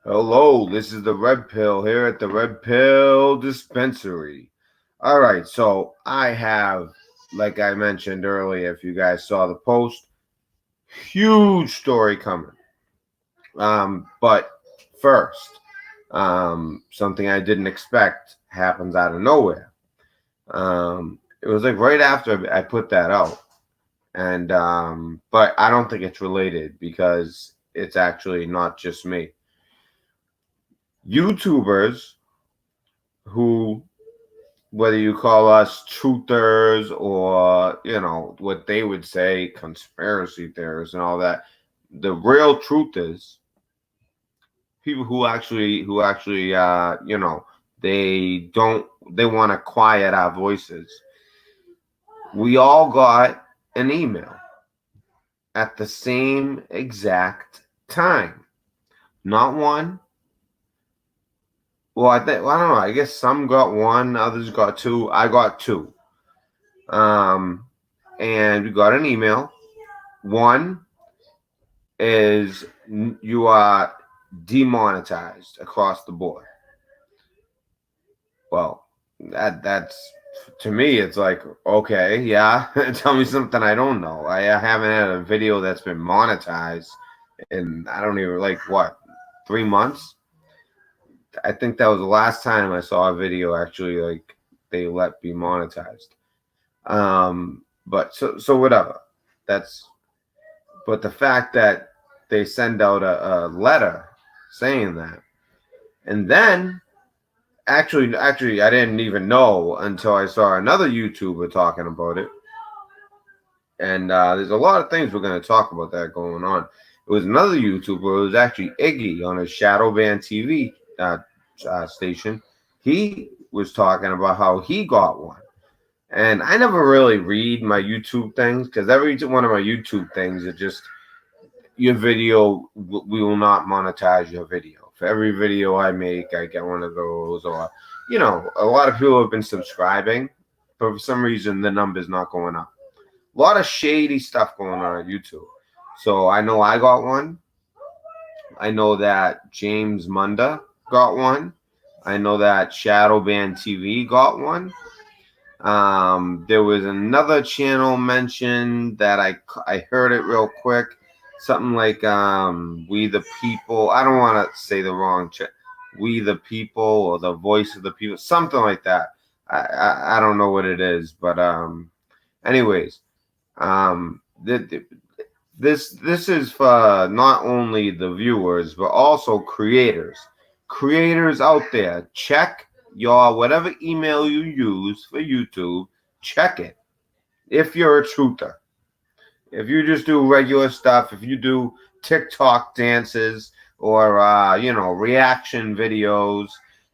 Hello, this is the Red Pill here at the Red Pill Dispensary. All right, so I have, like I mentioned earlier, if you guys saw the post, huge story coming. But first, something I didn't expect happens out of nowhere. It was like right after I put that out, and but I don't think it's related because it's actually not just me. YouTubers who, whether you call us truthers or what they would say conspiracy theorists and all that, the real truth is people who actually they want to quiet our voices. We all got an email at the same exact time, not one. Well, I don't know. I guess some got one, others got two. I got two. Um, and we got an email. One is you are demonetized across the board. Well, that's to me, it's like, okay, yeah, tell me something I don't know. I haven't had a video that's been monetized in I don't even like what 3 months. I think that was the last time I saw a video actually like they let be monetized. But so whatever. That's But the fact that they send out a letter saying that, and then actually, I didn't even know until I saw another YouTuber talking about it. And there's a lot of things we're going to talk about that going on. It was another YouTuber. It was actually Iggy on his Shadowban TV station. He was talking about how he got one. And I never really read my YouTube things because every one of my YouTube things is just your video, we will not monetize your video. For every video I make, I get one of those. Or, a lot of people have been subscribing, but for some reason the number's not going up. A lot of shady stuff going on YouTube. So I know I got one. I know that James Munda got one. I know that Shadowban TV got one. There was another channel mentioned that I heard it real quick. Something like We the People. I don't want to say the wrong We the People or the Voice of the People. Something like that. I don't know what it is, but anyways, this is for not only the viewers but also creators. Creators out there, check your whatever email you use for YouTube. Check it if you're a truther. If you just do regular stuff, if you do TikTok dances or reaction videos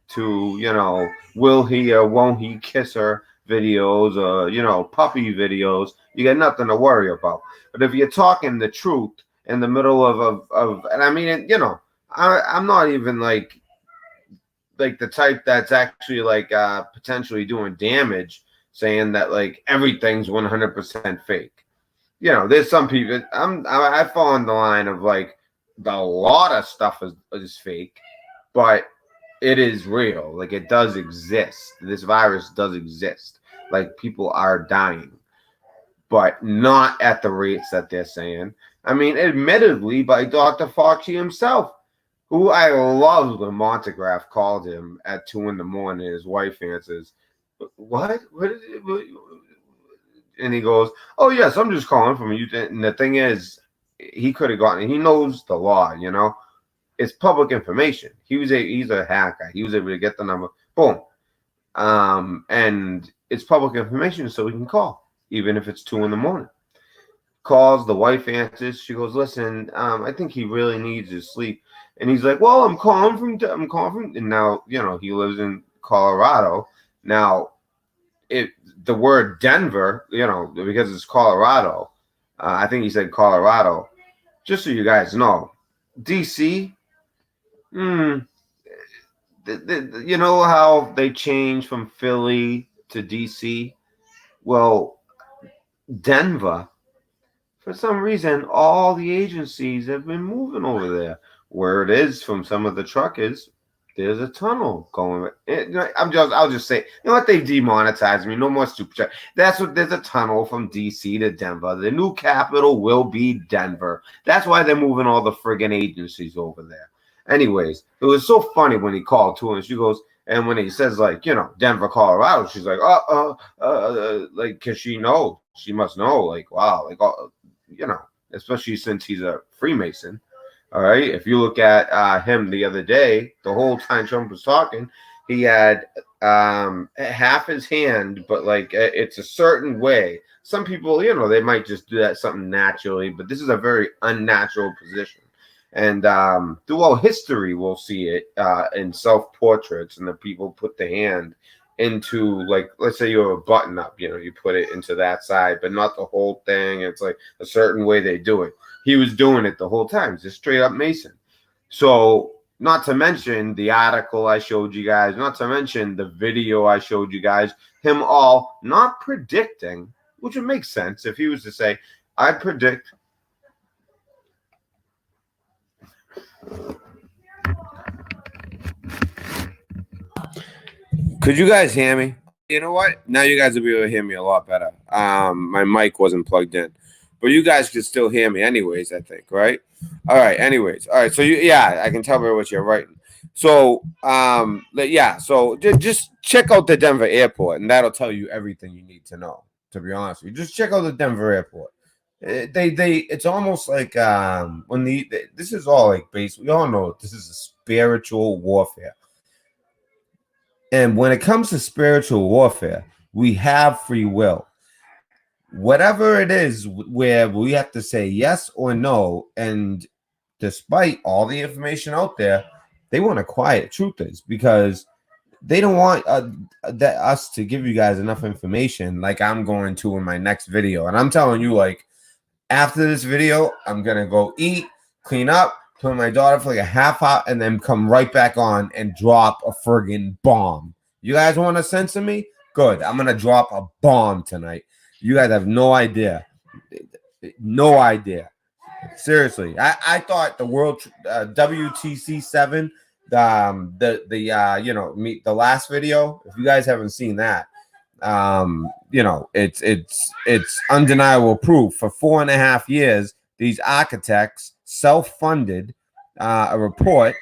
to will he or won't he kiss her videos or puppy videos, you got nothing to worry about. But if you're talking the truth in the middle of and I mean I'm not even like the type that's actually like potentially doing damage, saying that like everything's 100% fake. There's some people. I fall in the line of like a lot of stuff is fake, but it is real. Like it does exist. This virus does exist. Like people are dying, but not at the rates that they're saying. I mean, admittedly, by Dr. Fauci himself, who I love when Montegraph called him at 2 a.m. His wife answers, "What? What is it?" And he goes, "Oh yes, I'm just calling from you." And the thing is, he could have gotten. He knows the law. It's public information. He's a hacker. He was able to get the number. Boom. And it's public information, so he can call, even if it's 2 a.m. Calls, the wife answers. She goes, "Listen, I think he really needs his sleep." And he's like, "Well, I'm calling from," and now he lives in Colorado. Now, the word Denver, because it's Colorado. I think he said Colorado. Just so you guys know, DC. You know how they change from Philly to DC? Well, Denver. for some reason, all the agencies have been moving over there. Where it is from some of the truckers, there's a tunnel going. I'll just say, you know what? They've demonetized me. No more Superchat. That's what. There's a tunnel from DC to Denver. The new capital will be Denver. That's why they're moving all the friggin' agencies over there. Anyways, it was so funny when he called to her, and she goes, and when he says, like, Denver, Colorado, she's like, like, because she must know, like, wow, like, especially since he's a Freemason. All right. If you look at him the other day, the whole time Trump was talking, he had half his hand, but like it's a certain way. Some people, they might just do that something naturally, but this is a very unnatural position. And throughout history, we'll see it in self-portraits, and the people put the hand into, like, let's say you have a button up, you put it into that side, but not the whole thing. It's like a certain way they do it. He was doing it the whole time, just straight up Mason. So, not to mention the article I showed you guys, not to mention the video I showed you guys, him all not predicting, which would make sense if he was to say, I predict. Could you guys hear me? You know what? Now you guys will be able to hear me a lot better. My mic wasn't plugged in, but you guys can still hear me anyways, I think, right? All right. Anyways. All right. So I can tell by what you're writing. So, so just check out the Denver airport, and that'll tell you everything you need to know, to be honest with you. Just check out the Denver airport. It's almost like this is all like base. We all know this is a spiritual warfare. And when it comes to spiritual warfare, we have free will. Whatever it is where we have to say yes or no, and despite all the information out there, they want to quiet truthers because they don't want us to give you guys enough information like I'm going to in my next video. And I'm telling you, like, after this video, I'm going to go eat, clean up, put my daughter for like a half hour, and then come right back on and drop a friggin' bomb. You guys want to censor me? Good. I'm going to drop a bomb tonight. You guys have no idea. No idea. Seriously. I thought the world WTC 7, the last video, if you guys haven't seen that, it's undeniable proof. For 4.5 years, these architects self-funded a report.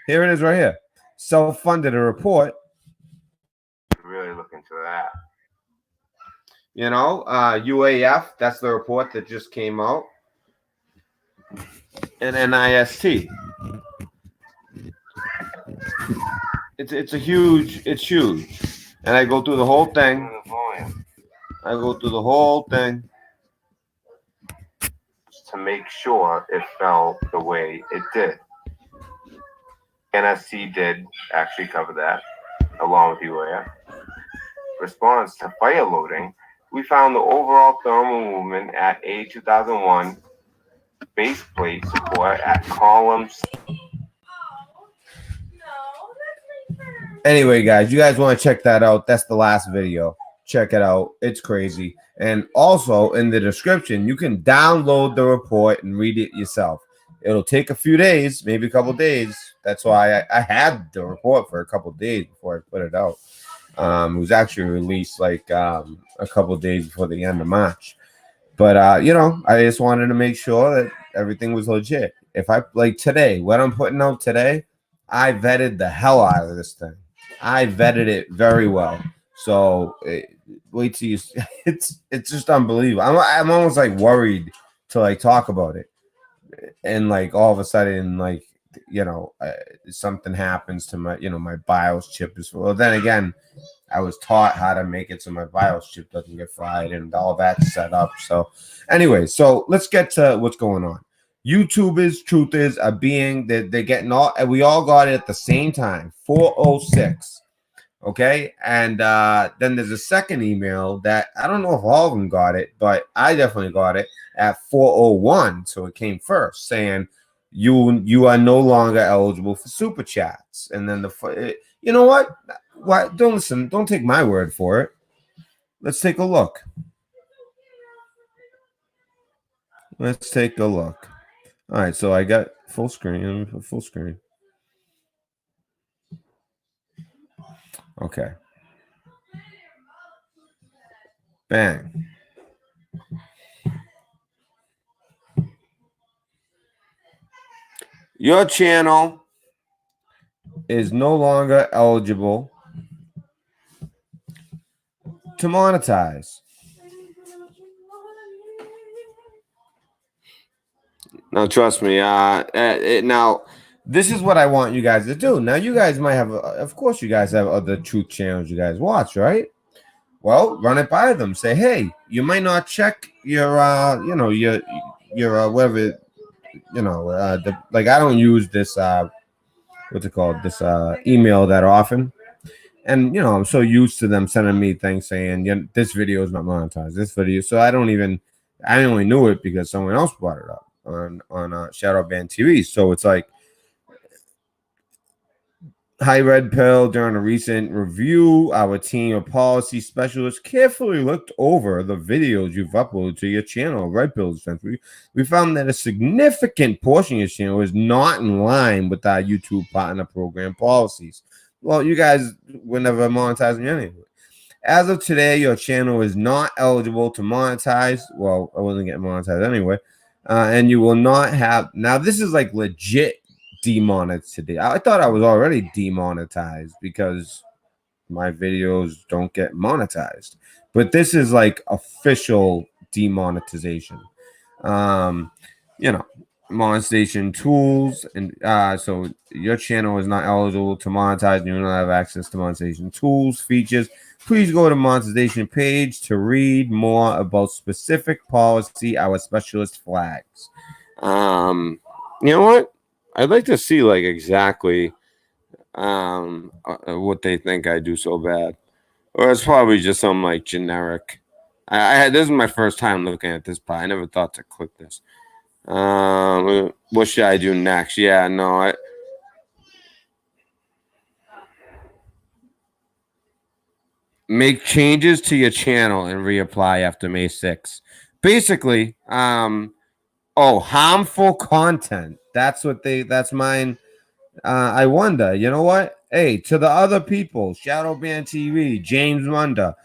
Here it is right here. Self-funded a report. Really look into that. UAF, that's the report that just came out. And NIST. It's huge. And I go through the whole thing. To make sure it fell the way it did. NSC did actually cover that, along with UAF. Response to fire loading, we found the overall thermal movement at A2001 base plate support at columns. Anyway, guys, you guys want to check that out? That's the last video. Check it out. It's crazy. And also in the description, you can download the report and read it yourself. It'll take a few days, maybe a couple days. That's why I had the report for a couple days before I put it out. It was actually released like a couple days before the end of March. But, I just wanted to make sure that everything was legit. If I, like today, what I'm putting out today, I vetted the hell out of this thing. I vetted it very well. So wait till you. It's just unbelievable. I'm almost like worried to like talk about it, and like all of a sudden, like something happens to my my BIOS chip is. Well, then again, I was taught how to make it so my BIOS chip doesn't get fried and all that's set up. So anyway, so let's get to what's going on. YouTubers, truthers are being they're getting all, and we all got it at the same time, 4:06. Okay, and then there's a second email that I don't know if all of them got it, but I definitely got it at 4:01. So it came first, saying you are no longer eligible for super chats. And then you know what? Why don't listen? Don't take my word for it. Let's take a look. Let's take a look. All right, so I got full screen. Full screen. Okay. Bang. Your channel is no longer eligible to monetize. Now, trust me. Now, this is what I want you guys to do. Now, you guys might have, of course, you guys have other truth channels you guys watch, right? Well, run it by them. Say, hey, you might not check your, whatever, like I don't use this, what's it called? This email that often. And, I'm so used to them sending me things saying, this video is not monetized. This video. So I only knew it because someone else brought it up on Shadow Ban TV. So it's like, hi, Red Pill. During a recent review, our team of policy specialists carefully looked over the videos you've uploaded to your channel, Red Pill Dispensary. We found that a significant portion of your channel is not in line with our YouTube partner program policies. Well, you guys were never monetizing anyway. As of today, your channel is not eligible to monetize. Well, I wasn't getting monetized anyway. And you will not have. Now, this is like legit demonetized. I thought I was already demonetized because my videos don't get monetized. But this is like official demonetization. Monetization tools, and so your channel is not eligible to monetize and you don't have access to monetization tools, features. Please go to monetization page to read more about specific policy our specialist flags. You know what? I'd like to see like exactly what they think I do so bad. Or it's probably just some like generic. This is my first time looking at this part. I never thought to click this. What should I do next? Yeah, no, make changes to your channel and reapply after May 6th. Basically, harmful content. That's mine. I wonder, you know what? Hey, to the other people, Shadow Ban TV, James Wonder,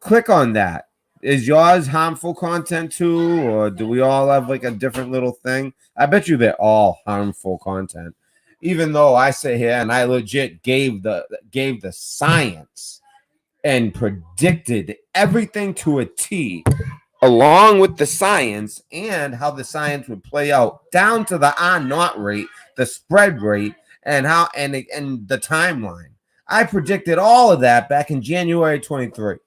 click on that. Is yours harmful content too, or do we all have like a different little thing? I bet you they're all harmful content. Even though I sit here and I legit gave the science and predicted everything to a T, along with the science and how the science would play out down to the R0 rate, the spread rate, and how and the timeline. I predicted all of that back in January 23.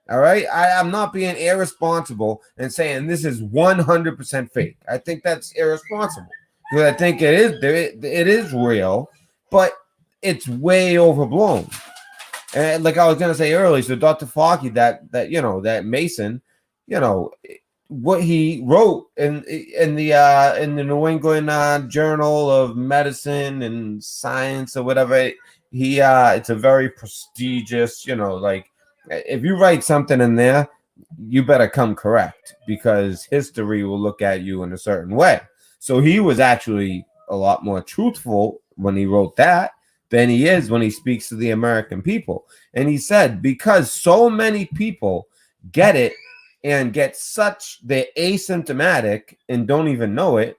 All right. I'm not being irresponsible and saying this is 100% fake. I think that's irresponsible because I think it is real, but it's way overblown. And like I was gonna say earlier, so Dr. Fauci, that Mason, what he wrote in the New England Journal of Medicine and Science or whatever, it's a very prestigious, like. If you write something in there, you better come correct because history will look at you in a certain way. So he was actually a lot more truthful when he wrote that than he is when he speaks to the American people. And he said, because so many people get it and they're asymptomatic and don't even know it,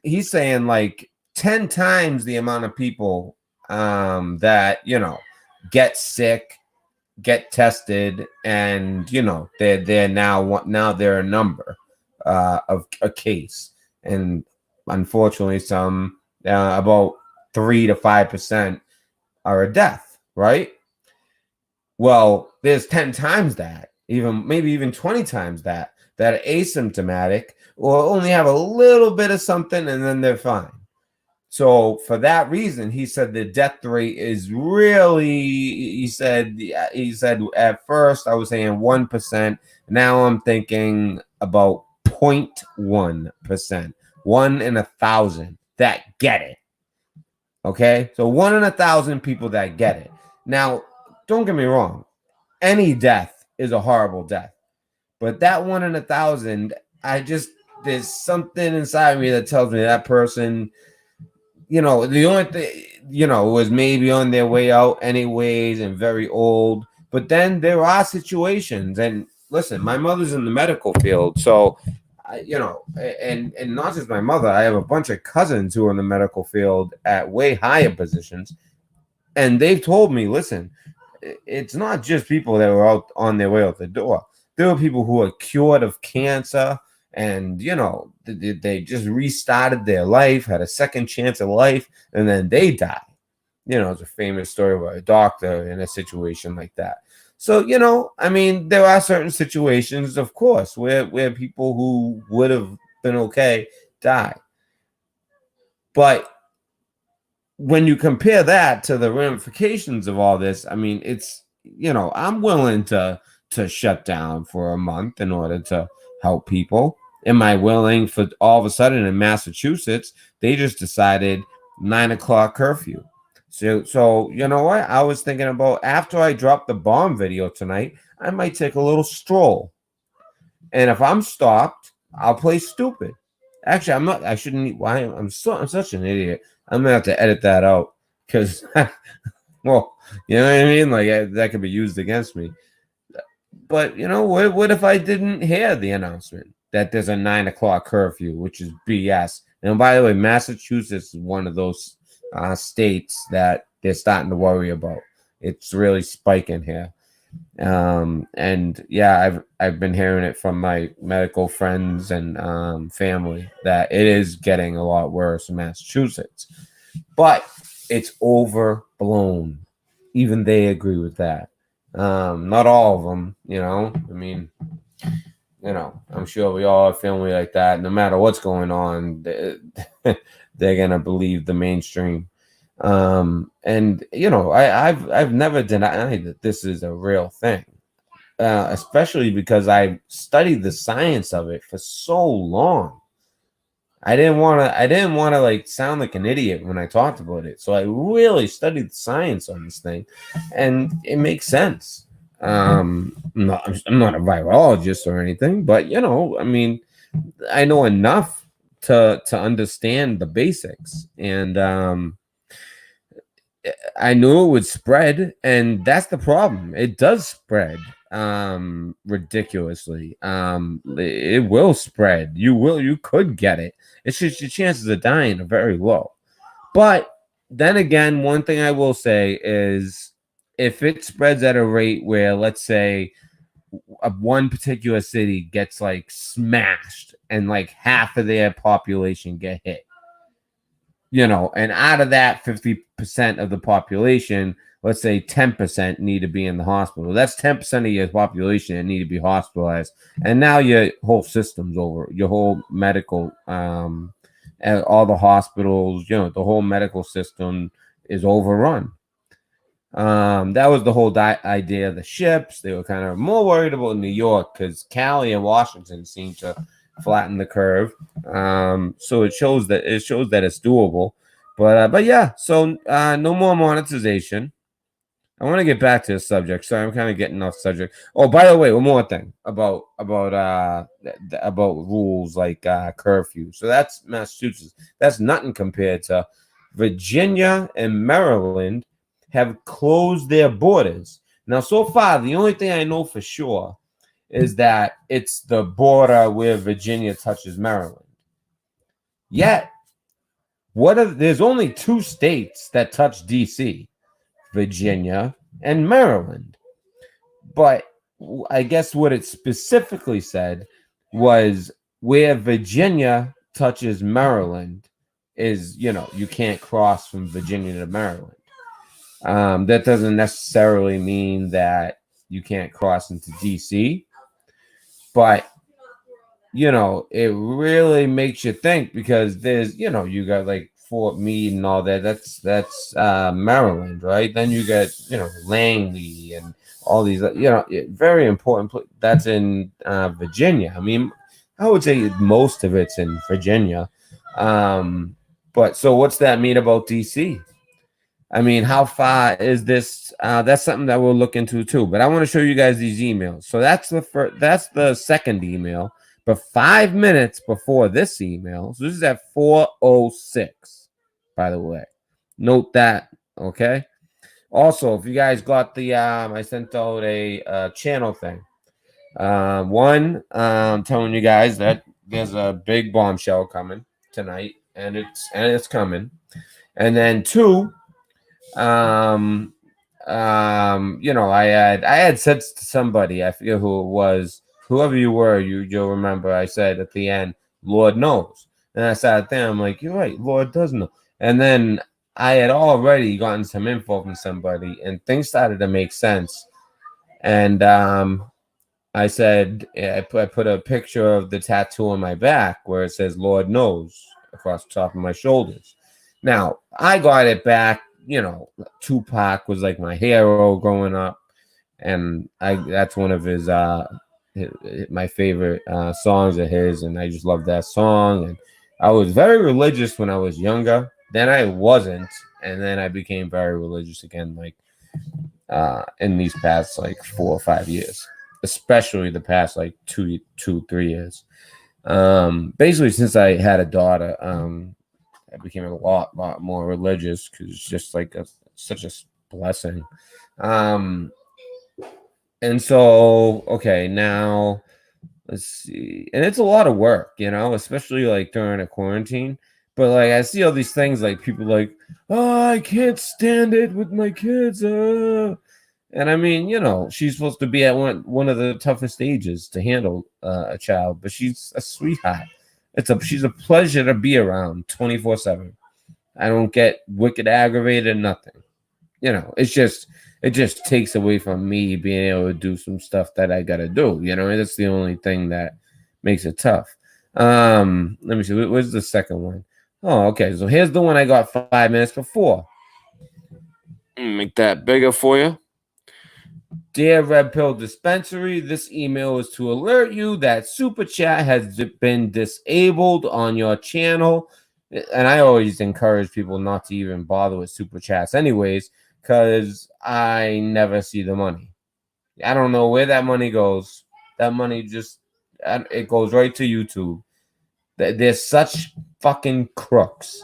he's saying like 10 times the amount of people that, get sick, get tested, and they're now they're a number of a case, and unfortunately some about 3 to 5% are a death, right? Well, there's 10 times that, maybe even 20 times that are asymptomatic or only have a little bit of something and then they're fine. So for that reason, he said the death rate is really, he said at first I was saying 1%. Now I'm thinking about 0.1%, 1 in 1,000 that get it. Okay. So 1 in 1,000 people that get it. Now, don't get me wrong. Any death is a horrible death, but that 1 in 1,000, there's something inside me that tells me that person, the only thing, was maybe on their way out anyways and very old. But then there are situations, and listen, my mother's in the medical field, so and not just my mother, I have a bunch of cousins who are in the medical field at way higher positions, and they've told me, listen, it's not just people that were out on their way out the door. There were people who are cured of cancer, and they just restarted their life, had a second chance of life, and then they die. It's a famous story about a doctor in a situation like that. So, there are certain situations, of course, where people who would have been okay die. But when you compare that to the ramifications of all this, it's, I'm willing to shut down for a month in order to help people. Am I willing for all of a sudden in Massachusetts, they just decided 9 o'clock curfew. So you know what? I was thinking about after I drop the bomb video tonight, I might take a little stroll. And if I'm stopped, I'll play stupid. Actually, I'm not. I shouldn't. Why? I'm such an idiot. I'm gonna have to edit that out because, well, you know what I mean. Like that could be used against me. But what if I didn't hear the announcement that there's a 9 o'clock curfew, which is BS? And by the way, Massachusetts is one of those states that they're starting to worry about. It's really spiking here. And yeah, I've been hearing it from my medical friends and family that it is getting a lot worse in Massachusetts, but it's overblown. Even they agree with that. Not all of them, I'm sure we all have family like that. No matter what's going on, they're gonna believe the mainstream. And I've never denied that this is a real thing, especially because I studied the science of it for so long. I didn't want to like sound like an idiot when I talked about it, so I really studied the science on this thing, and it makes sense. I'm not a virologist or anything, but I know enough to understand the basics, and I knew it would spread, and that's the problem. It does spread ridiculously. It will spread. You could get it. It's just your chances of dying are very low. But then again, one thing I will say is if it spreads at a rate where, let's say, one particular city gets like smashed and like half of their population get hit, and out of that 50% of the population, let's say 10% need to be in the hospital. That's 10% of your population that need to be hospitalized. And now your whole system's over. Your whole medical, all the hospitals, the whole medical system is overrun. That was the whole idea of the ships. They were kind of more worried about New York because Cali and Washington seem to flatten the curve. So it shows that it's doable. But yeah, so no more monetization. I want to get back to the subject. Sorry, I'm kind of getting off subject. Oh, by the way, one more thing about rules like curfew. So that's Massachusetts. That's nothing compared to Virginia and Maryland have closed their borders. Now, so far, the only thing I know for sure is that it's the border where Virginia touches Maryland. Yet, there's only 2 states that touch DC, Virginia and Maryland. But I guess what it specifically said was where Virginia touches Maryland is, you can't cross from Virginia to Maryland. That doesn't necessarily mean that you can't cross into DC, but it really makes you think because there's, you got like Fort Meade and all that. That's Maryland, right? Then you got, Langley and all these, very important. That's in Virginia. I mean, I would say most of it's in Virginia. But so what's that mean about DC? I mean, how far is this? That's something that we'll look into too. But I want to show you guys these emails. So that's the second email. But 5 minutes before this email, so this is at 4:06, by the way. Note that, okay? Also, if you guys got the, I sent out a channel thing. One, telling you guys that there's a big bombshell coming tonight, and it's coming. And then two, you know, I had said to somebody, I forget who it was, whoever you were, you'll remember. I said at the end, Lord knows, and I sat there. I'm like, you're right, Lord does know. And then I had already gotten some info from somebody, and things started to make sense. And I said, I put a picture of the tattoo on my back where it says Lord knows across the top of my shoulders. Now, I got it back, you know, Tupac was like my hero growing up, and that's one of his my favorite songs of his, and I just love that song. And I was very religious when I was younger. Then I wasn't, and then I became very religious again, like in these past like 4 or 5 years, especially the past like 3 years. Basically, since I had a daughter, I became a lot more religious because it's just like such a blessing. And so, okay, now let's see. And it's a lot of work, you know, especially like during a quarantine. But like I see all these things like people like, oh, I can't stand it with my kids. And I mean, you know, she's supposed to be at one of the toughest ages to handle a child, but she's a sweetheart. She's a pleasure to be around 24/7. I don't get wicked aggravated, nothing. You know, it just takes away from me being able to do some stuff that I gotta do. You know, that's the only thing that makes it tough. Let me see. Where's the second one? Oh, okay. So here's the one I got 5 minutes before. Make that bigger for you. Dear Red Pill Dispensary, this email is to alert you that Superchat has been disabled on your channel. And I always encourage people not to even bother with Super Chats anyways, because I never see the money. I don't know where that money goes. That money just, it goes right to YouTube. They're such fucking crooks.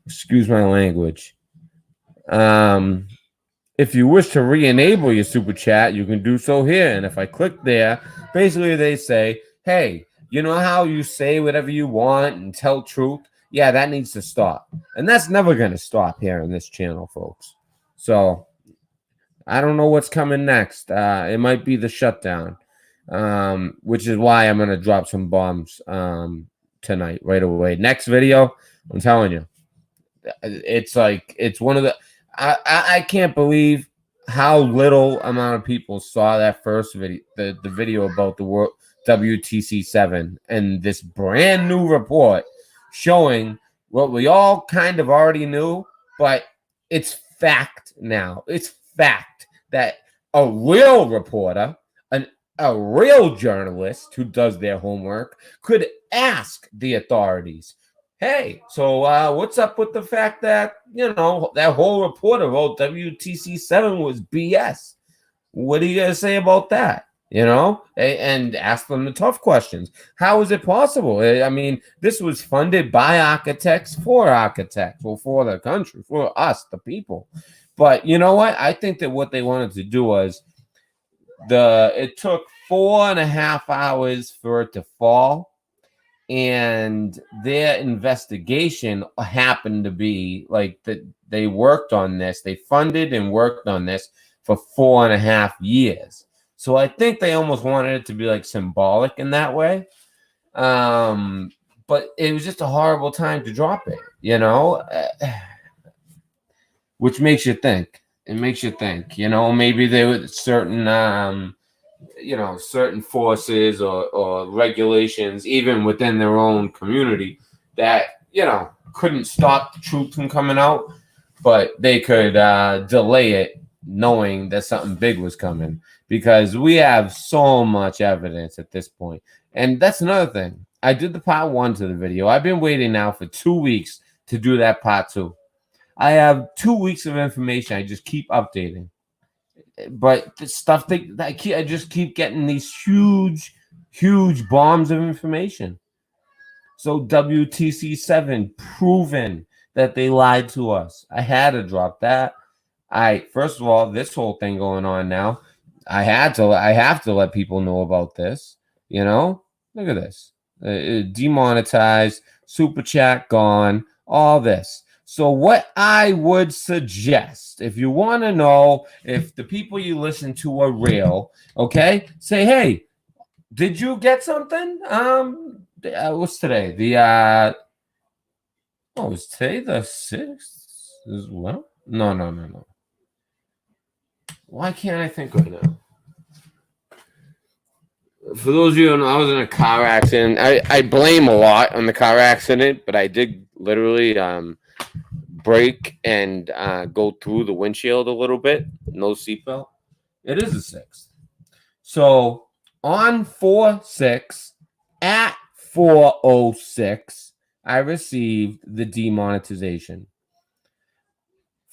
Excuse my language. If you wish to re-enable your Super Chat, you can do so here. And if I click there, basically they say, hey, you know how you say whatever you want and tell truth? Yeah, that needs to stop. And that's never going to stop here on this channel, folks. So I don't know what's coming next. It might be the shutdown, which is why I'm going to drop some bombs tonight, right away. Next video, I'm telling you, it's like, it's one of the, I can't believe how little amount of people saw that first video, the video about the world WTC7 and this brand new report showing what we all kind of already knew, but it's fact now. It's fact that a real reporter, a real journalist who does their homework could ask the authorities, hey, so what's up with the fact that, you know, that whole report about WTC7 was BS? What are you going to say about that? You know, and ask them the tough questions. How is it possible? I mean, this was funded by architects for architects, well, for the country, for us, the people. But you know what? I think that what they wanted to do was it took 4.5 hours for it to fall. And their investigation happened to be like that they worked on this. They funded and worked on this for 4.5 years. So I think they almost wanted it to be like symbolic in that way. But it was just a horrible time to drop it, you know, which makes you think. It makes you think, you know, maybe there were certain, you know, certain forces or regulations, even within their own community, that, you know, couldn't stop the truth from coming out, but they could delay it knowing that something big was coming, because we have so much evidence at this point. And that's another thing. I did the part 1 to the video. I've been waiting now for 2 weeks to do that part 2. I have 2 weeks of information. I just keep updating. But the stuff I just keep getting these huge huge bombs of information. So WTC7 proven that they lied to us. I had to drop that. First of all, this whole thing going on now, I have to let people know about this. You know, look at this. Demonetized, super chat gone, all this. So what I would suggest, if you want to know if the people you listen to are real, okay, say, hey, did you get something? What's today? Was today the 6th as well? No. Why can't I think right now? For those of you who know, I was in a car accident. I blame a lot on the car accident, but I did literally break and go through the windshield a little bit. No seatbelt. It is the 6th. So on 4/6 at 4:06, I received the demonetization.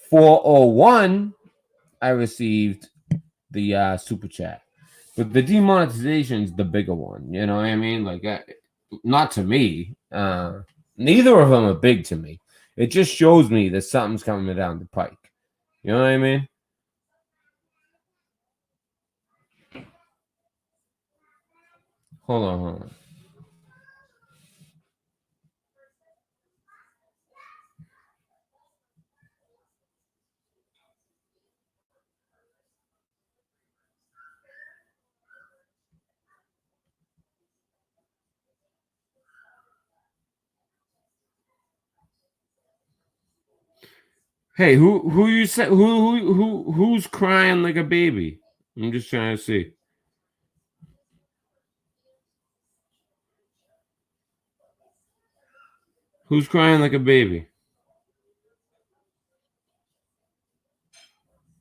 4:01, I received the super chat. But the demonetization is the bigger one. You know what I mean? Like, not to me. Neither of them are big to me. It just shows me that something's coming down the pike. You know what I mean? Hold on. Hey, who you said who's crying like a baby? I'm just trying to see. Who's crying like a baby?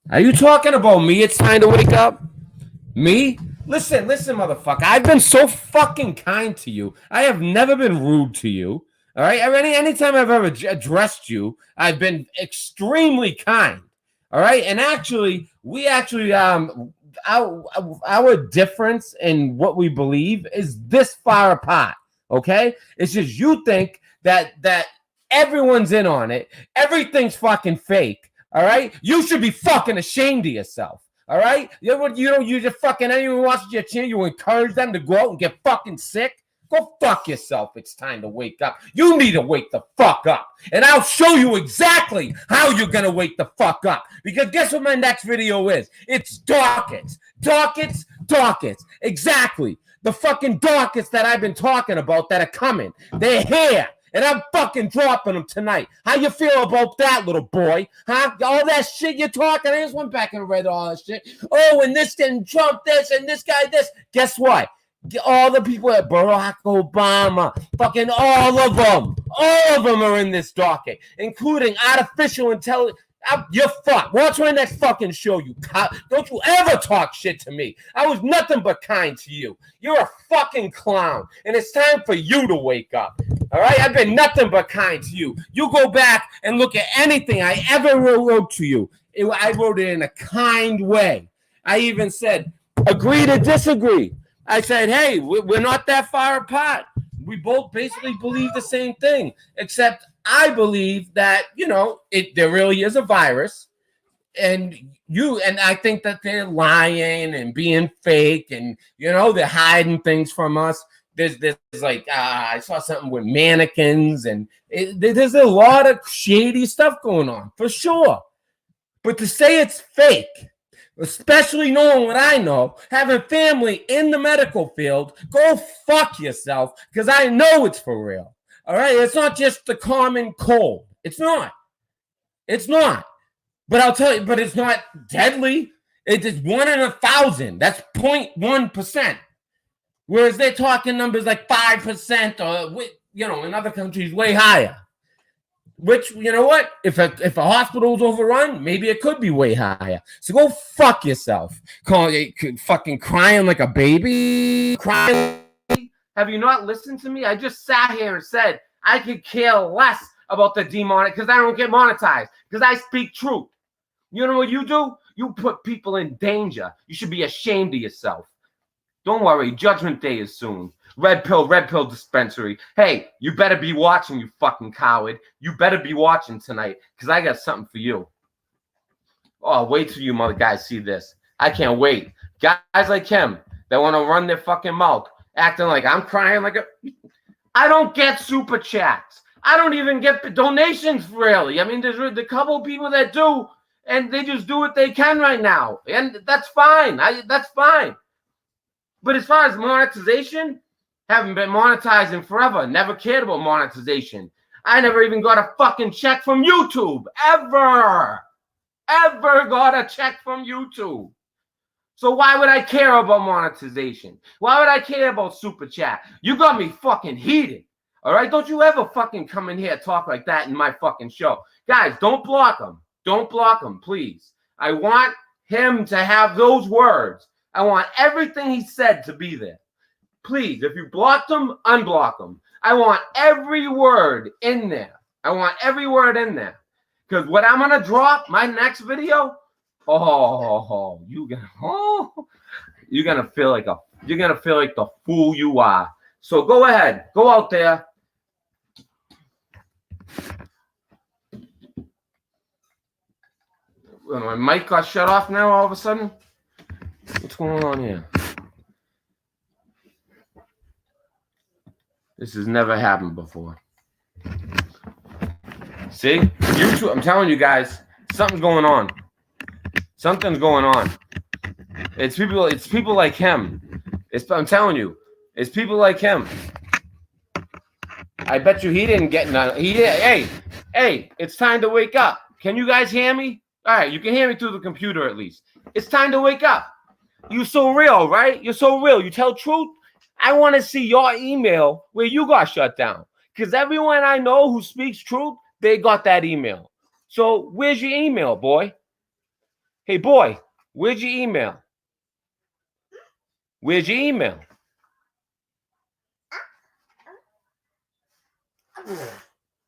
Are you talking about me? It's time to wake up. Me? Listen, motherfucker. I've been so fucking kind to you. I have never been rude to you. All right. Anytime I've ever addressed you, I've been extremely kind. All right. And actually, our difference in what we believe is this far apart. Okay. It's just you think that everyone's in on it. Everything's fucking fake. All right. You should be fucking ashamed of yourself. All right, you just fucking anyone watches your channel, you encourage them to go out and get fucking sick. Go fuck yourself. It's time to wake up. You need to wake the fuck up, and I'll show you exactly how you're gonna wake the fuck up. Because guess what my next video is? It's dockets. Exactly, the fucking dockets that I've been talking about that are coming. They're here. And I'm fucking dropping them tonight. How you feel about that, little boy? Huh? All that shit you're talking, I just went back and read all that shit. Oh, and this didn't Trump this, and this guy this. Guess what? All the people at Barack Obama, fucking all of them are in this docket, including artificial intelligence. You're fucked. Watch my next fucking show, you cop. Don't you ever talk shit to me. I was nothing but kind to you. You're a fucking clown, and it's time for you to wake up. All right? I've been nothing but kind to you. You go back and look at anything I ever wrote to you. I wrote it in a kind way. I even said, agree to disagree. I said, hey, we're not that far apart. We both basically believe the same thing, except I believe that, there really is a virus, and I think that they're lying and being fake, and, they're hiding things from us. There's like, I saw something with mannequins, and there's a lot of shady stuff going on, for sure. But to say it's fake, especially knowing what I know, having family in the medical field, go fuck yourself, because I know it's for real. All right, it's not just the common cold. It's not. But I'll tell you, but it's not deadly. It is 1 in 1,000. That's 0.1%. Whereas they're talking numbers like 5%, or in other countries way higher. Which, you know what? If a hospital's overrun, maybe it could be way higher. So go fuck yourself. Fucking crying like a baby. Crying. Have you not listened to me? I just sat here and said I could care less about the demonetized because I don't get monetized because I speak truth. You know what you do? You put people in danger. You should be ashamed of yourself. Don't worry. Judgment Day is soon. Red pill dispensary. Hey, you better be watching, you fucking coward. You better be watching tonight because I got something for you. Oh, wait till you mother guys see this. I can't wait. Guys like him that want to run their fucking mouth, acting like I'm crying like a... I don't get super chats. I don't even get donations, really. I mean, there's a couple of people that do, and they just do what they can right now. And that's fine. That's fine. But as far as monetization, haven't been monetizing forever. Never cared about monetization. I never even got a fucking check from YouTube. Ever got a check from YouTube. So why would I care about monetization? Why would I care about super chat? You got me fucking heated. All right? Don't you ever fucking come in here and talk like that in my fucking show. Guys, don't block him. Don't block him, please. I want him to have those words. I want everything he said to be there. Please, if you blocked him, unblock him. I want every word in there. I want every word in there. Because what I'm going to drop, my next video, you're gonna feel like the fool you are. So go ahead, go out there. My mic got shut off now all of a sudden. What's going on here? This has never happened before. See? YouTube, I'm telling you guys, something's going on. Something's going on. It's people like him. I'm telling you, it's people like him. I bet you he didn't get none. Hey, it's time to wake up. Can you guys hear me? All right, you can hear me through the computer at least. It's time to wake up. You're so real, right? You're so real. You tell truth. I want to see your email where you got shut down. Because everyone I know who speaks truth, they got that email. So where's your email, boy? Hey, boy, where's your email? Where's your email?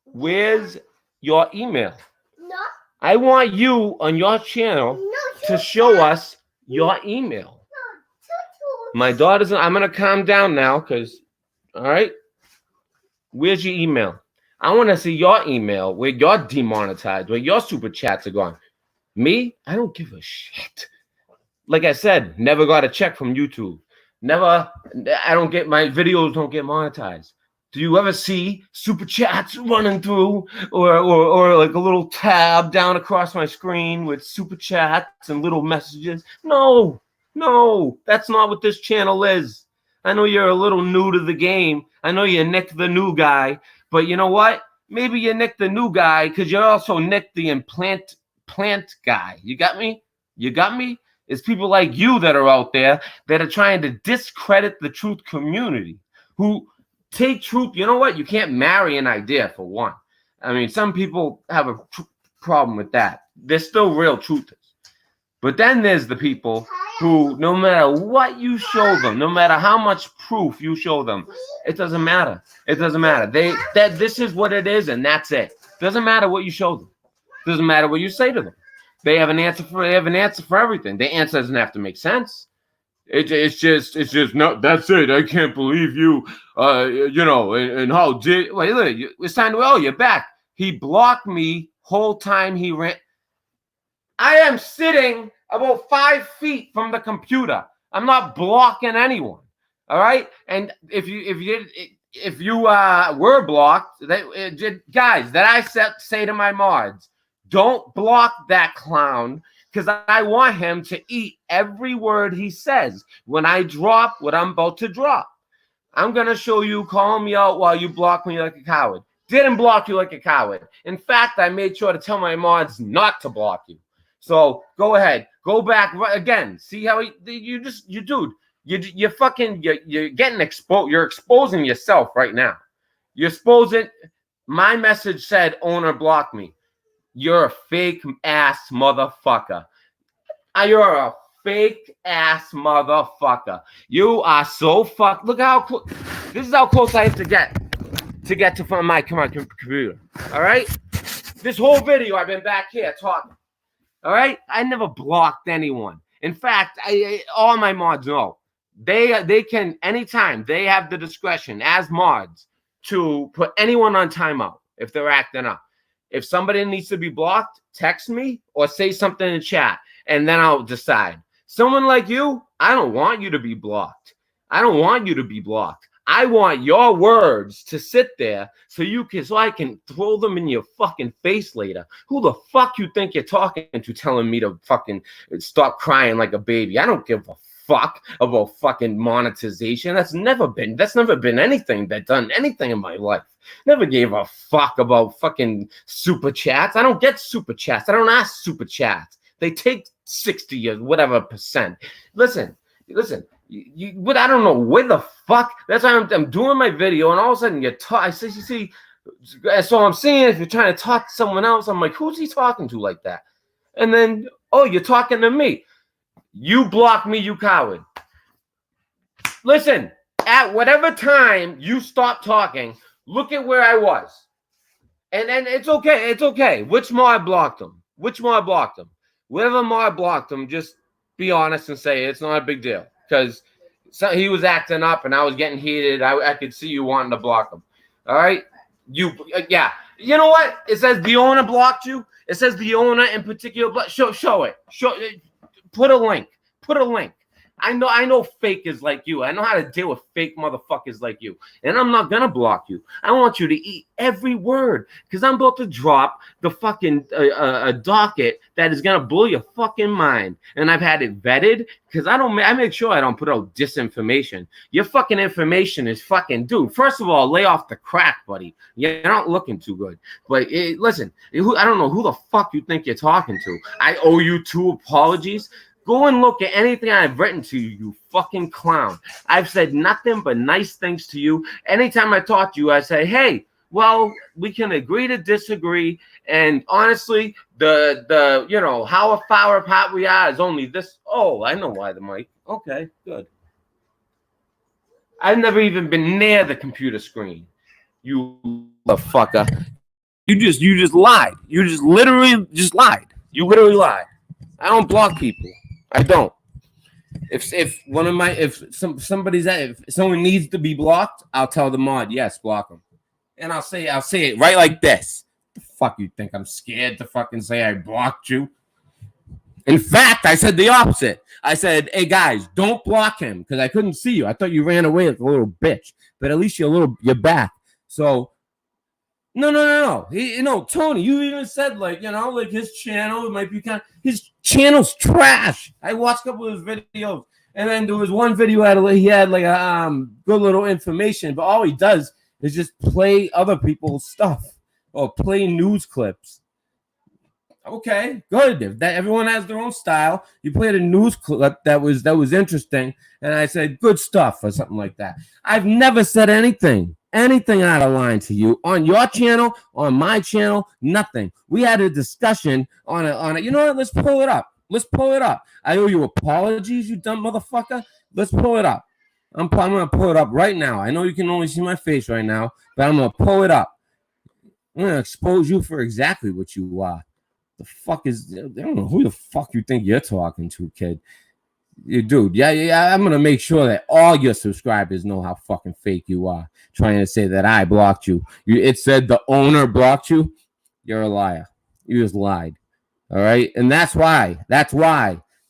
Where's your email? No. I want you on your channel to show us your email. My daughter's, I'm going to calm down now because, all right? Where's your email? I want to see your email where you're demonetized, where your super chats are gone. Me, I don't give a shit. Like I said, never got a check from YouTube. Never, my videos don't get monetized. Do you ever see super chats running through or like a little tab down across my screen with super chats and little messages? No, that's not what this channel is. I know you're a little new to the game. I know you're Nick the new guy, but you know what? Maybe you're Nick the new guy because you're also Nick the plant guy. You got me? It's people like you that are out there that are trying to discredit the truth community who take truth. You know what? You can't marry an idea, for one. I mean, some people have a problem with that. There's still real truthers. But then there's the people who, no matter what you show them, no matter how much proof you show them, it doesn't matter. It doesn't matter. This is what it is, and that's it. Doesn't matter what you show them. Doesn't matter what you say to them. They have an answer for everything. The answer doesn't have to make sense. It's just no. That's it. I can't believe you. And how did? Wait, look, it's time to. Oh, you're back. He blocked me whole time he ran. I am sitting about 5 feet from the computer. I'm not blocking anyone. All right. And if you were blocked, guys, that I say to my mods, don't block that clown. Because I want him to eat every word he says when I drop what I'm about to drop. I'm going to show you, call me out while you block me like a coward. Didn't block you like a coward. In fact, I made sure to tell my mods not to block you. So go ahead. Go back again. See how you're getting exposed. You're exposing yourself right now. You're exposing. My message said owner block me. You're a fake ass motherfucker. You're a fake ass motherfucker. You are so fucked. Look how close. This is how close I have to get to my computer. All right. This whole video I've been back here talking. All right. I never blocked anyone. In fact, all my mods know They can anytime they have the discretion as mods to put anyone on timeout if they're acting up. If somebody needs to be blocked, text me or say something in chat, and then I'll decide. Someone like you, I don't want you to be blocked. I don't want you to be blocked. I want your words to sit there so I can throw them in your fucking face later. Who the fuck you think you're talking to telling me to fucking stop crying like a baby? I don't give a fuck about fucking monetization. That's never been anything that done anything in my life. Never gave a fuck about fucking super chats. I don't get super chats. I don't ask super chats. They take 60 or whatever percent. Listen. But I don't know where the fuck. That's why I'm doing my video, and all of a sudden I see. So I'm seeing if you're trying to talk to someone else, I'm like, who's he talking to like that? And then, oh, you're talking to me. You block me, you coward. Listen, at whatever time you stop talking, look at where I was. And it's okay. It's okay. Which mod blocked him? Whatever mod blocked him, just be honest and say it's not a big deal. Because he was acting up and I was getting heated. I could see you wanting to block him. All right? Yeah. You know what? It says the owner blocked you. It says the owner in particular. Show it. Put a link. I know fakers like you. I know how to deal with fake motherfuckers like you. And I'm not going to block you. I want you to eat every word because I'm about to drop the fucking a docket that is going to blow your fucking mind. And I've had it vetted because I make sure I don't put out disinformation. Your fucking information is fucking, dude, first of all, lay off the crack, buddy. You're not looking too good. But listen, I don't know who the fuck you think you're talking to. I owe you 2 apologies. Go and look at anything I've written to you, you fucking clown. I've said nothing but nice things to you. Anytime I talk to you, I say, hey, well, we can agree to disagree. And honestly, the how far apart we are is only this. Oh, I know why the mic. Okay, good. I've never even been near the computer screen. You motherfucker. You just lied. You just literally just lied. You literally lied. I don't block people. I don't. If someone needs to be blocked, I'll tell the mod, yes, block them. And I'll say it right like this. The fuck you think I'm scared to fucking say I blocked you? In fact, I said the opposite. I said, hey guys, don't block him because I couldn't see you. I thought you ran away like a little bitch, but at least you're back. So no. Tony, you even said like his channel might be his channel's trash. I watched a couple of his videos, and then there was one video he had like a good little information, but all he does is just play other people's stuff or play news clips. Okay, good. If everyone has their own style. You played a news clip that was interesting, and I said good stuff or something like that. I've never said anything out of line to you on your channel, on my channel, nothing. We had a discussion on it. You know what? Let's pull it up. I owe you apologies, you dumb motherfucker. Let's pull it up. I'm gonna pull it up right now. I know you can only see my face right now, but I'm gonna pull it up. I'm gonna expose you for exactly what you are. The fuck is? I don't know who the fuck you think you're talking to, kid. Dude, yeah. I'm gonna make sure that all your subscribers know how fucking fake you are. Trying to say that I blocked you. It said the owner blocked you. You're a liar. You just lied. All right, and that's why.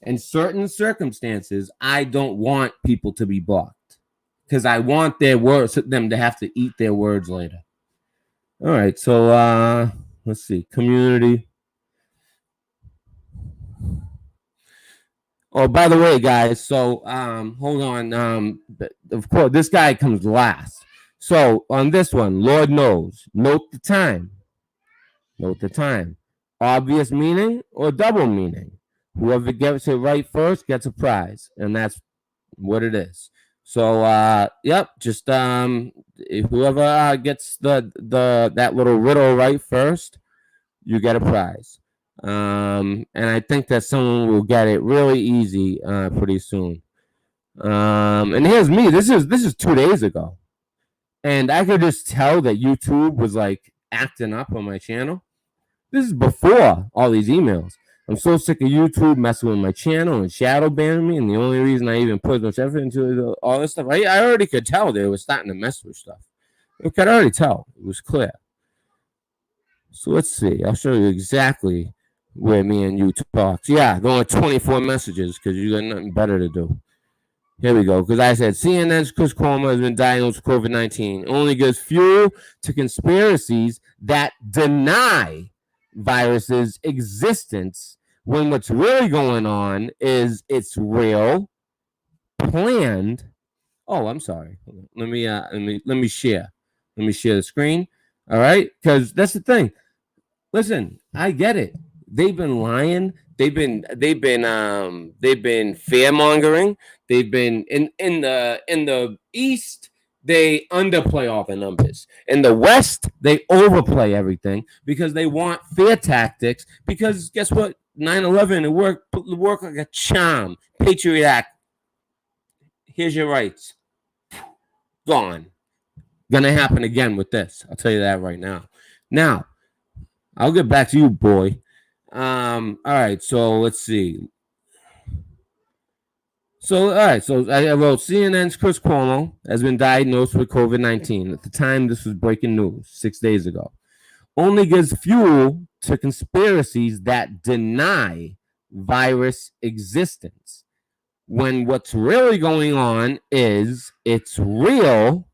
In certain circumstances, I don't want people to be blocked because I want them to have to eat their words later. All right, so let's see, community. Oh, by the way, guys, so hold on. Of course, this guy comes last. So on this one, Lord knows. Note the time. Obvious meaning or double meaning. Whoever gets it right first gets a prize, and that's what it is. So yep, just whoever gets that little riddle right first, you get a prize. And I think that someone will get it really easy pretty soon. And here's me. This is 2 days ago, and I could just tell that YouTube was like acting up on my channel. This is before all these emails. I'm so sick of YouTube messing with my channel and shadow banning me, and the only reason I even put much effort into all this stuff, I already could tell they were starting to mess with stuff. I could already tell. It was clear. So let's see. I'll show you exactly where me and you talked. Yeah, there only 24 messages because you got nothing better to do. Here we go. Because I said CNN's Chris Cuomo has been diagnosed with COVID-19. Only gives fuel to conspiracies that deny virus's existence when what's really going on is it's real, planned. Oh, I'm sorry. Let me share. Let me share the screen. All right, because that's the thing. Listen, I get it. They've been lying. They've been fear mongering. They've been in the East. They underplay all the numbers. In the West, they overplay everything because they want fear tactics. Because guess what? 9/11 it worked like a charm. Patriot Act. Here's your rights. Gone. Gonna happen again with this. I'll tell you that right now. Now, I'll get back to you, boy. All right, so let's see. So, all right, so I wrote CNN's Chris Cuomo has been diagnosed with COVID-19. At the time, this was breaking news 6 days ago. Only gives fuel to conspiracies that deny virus existence. When what's really going on is it's real,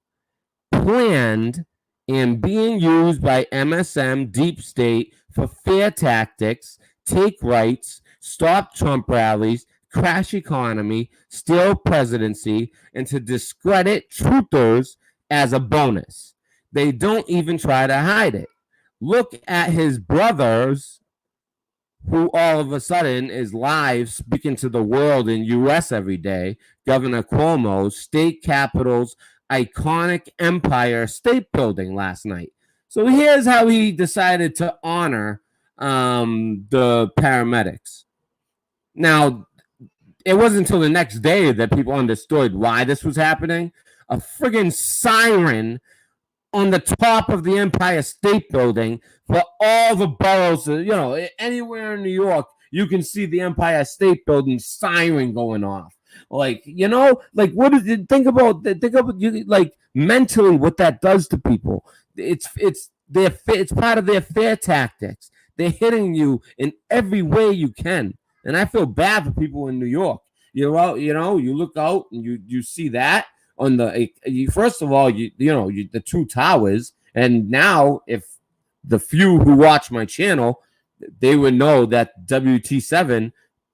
planned, and being used by MSM deep state for fear tactics, take rights, stop Trump rallies, crash economy, steal presidency, and to discredit truthers as a bonus. They don't even try to hide it. Look at his brothers, who all of a sudden is live speaking to the world in U.S. every day. Governor Cuomo's state capitals iconic Empire State Building last night. So here's how he decided to honor the paramedics. Now, it wasn't until the next day that people understood why this was happening. A friggin' siren on the top of the Empire State Building for all the boroughs. Anywhere in New York, you can see the Empire State Building siren going off. What is it? Think about mentally what that does to people. It's part of their fear tactics. They're hitting you in every way you can. And I feel bad for people in New York. You look out and you see that on first of all, the two towers. And now if the few who watch my channel, they would know that WT7,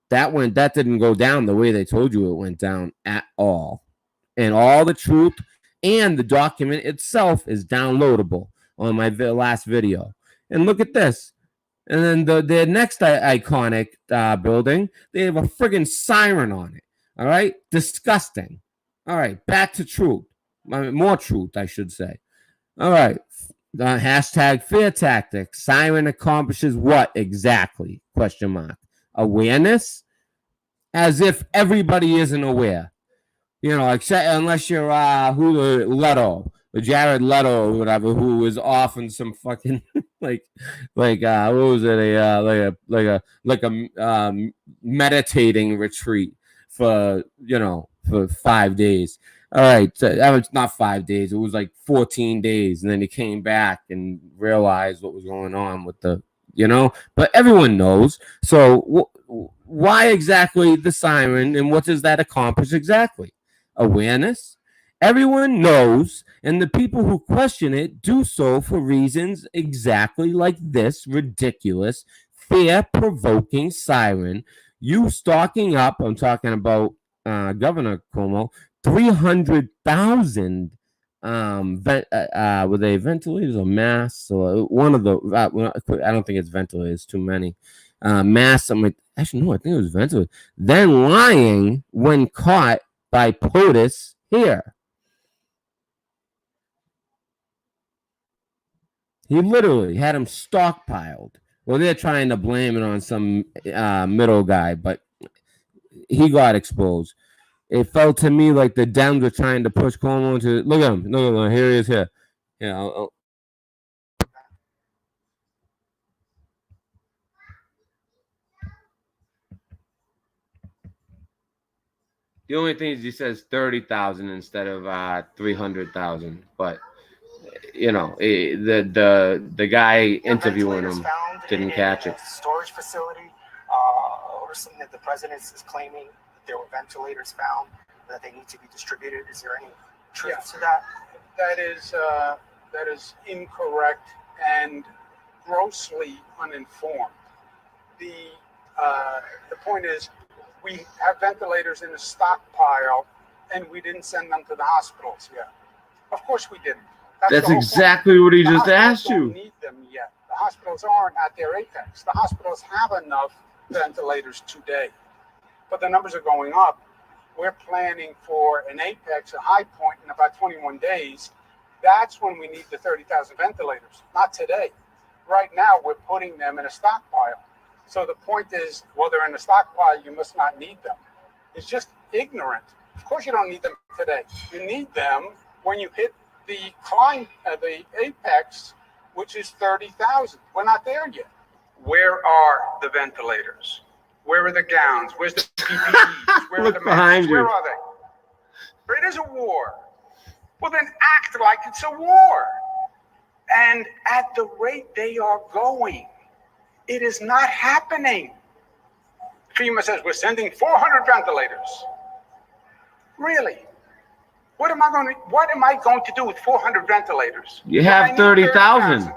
that didn't go down the way they told you it went down at all. And all the truth and the document itself is downloadable on my last video. And look at this. And then the next iconic building, they have a friggin' siren on it. All right? Disgusting. All right, back to truth. More truth, I should say. All right. Hashtag fear tactics. Siren accomplishes what exactly? Question mark. Awareness? As if everybody isn't aware. Except unless you're Leto, or Jared Leto, or whatever, who is off in some fucking what was it? A meditating retreat for 5 days. All right, so that was not 5 days. It was like 14 days, and then he came back and realized what was going on with But everyone knows. So why exactly the siren, and what does that accomplish exactly? Awareness. Everyone knows, and the people who question it do so for reasons exactly like this ridiculous, fear-provoking siren. You stocking up, I'm talking about Governor Cuomo, 300,000 were they ventilators or masks? Or one of the I don't think it's ventilators, too many. Masks. Actually, no, I think it was ventilators. Then lying when caught by POTUS here. He literally had him stockpiled. Well, they're trying to blame it on some middle guy, but he got exposed. It felt to me like the Dems were trying to push Cuomo into. Look at him. Look. Here he is. Here. Yeah. The only thing is he says 30,000 instead of 300,000. But you know, the guy interviewing him didn't catch it. Storage facility, or something that the president is claiming that there were ventilators found that they need to be distributed. Is there any truth to that? That is incorrect and grossly uninformed. The point is, we have ventilators in a stockpile, and we didn't send them to the hospitals yet. Of course, we didn't. That's exactly what he just asked you. Don't need them yet. The hospitals aren't at their apex. The hospitals have enough ventilators today, but the numbers are going up. We're planning for an apex, a high point in about 21 days. That's when we need the 30,000 ventilators, not today. Right now, we're putting them in a stockpile. So the point is, well, they're in a stockpile, you must not need them. It's just ignorant. Of course you don't need them today. You need them when you hit the apex, which is 30,000. We're not there yet. Where are the ventilators? Where are the gowns? Where's the PPEs? Where are the masks? Where are they? It is a war. Well, then act like it's a war. And at the rate they are going, it is not happening. FEMA says we're sending 400 ventilators. Really? What am I going to do with 400 ventilators? You have 30,000.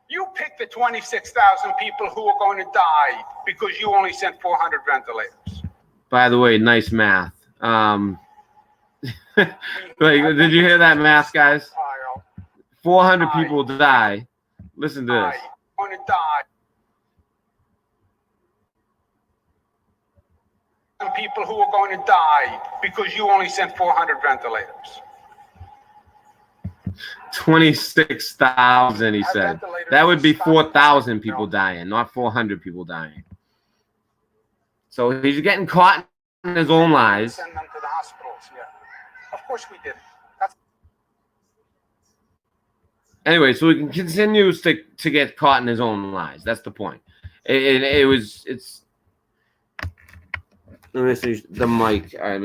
You pick the 26,000 people who are going to die because you only sent 400 ventilators. By the way, nice math. Like, did you hear that math, guys? 400 people die. Listen to this. Going to die. Some people who are going to die because you only sent 400 ventilators. 26,000, he said. That would be 4,000 people dying, not 400 people dying. So he's getting caught in his own lies. Send them to the hospitals, yeah. Of course we didn't. Anyway, so he can continue to get caught in his own lies. That's the point. It's. Let me see the mic. All right,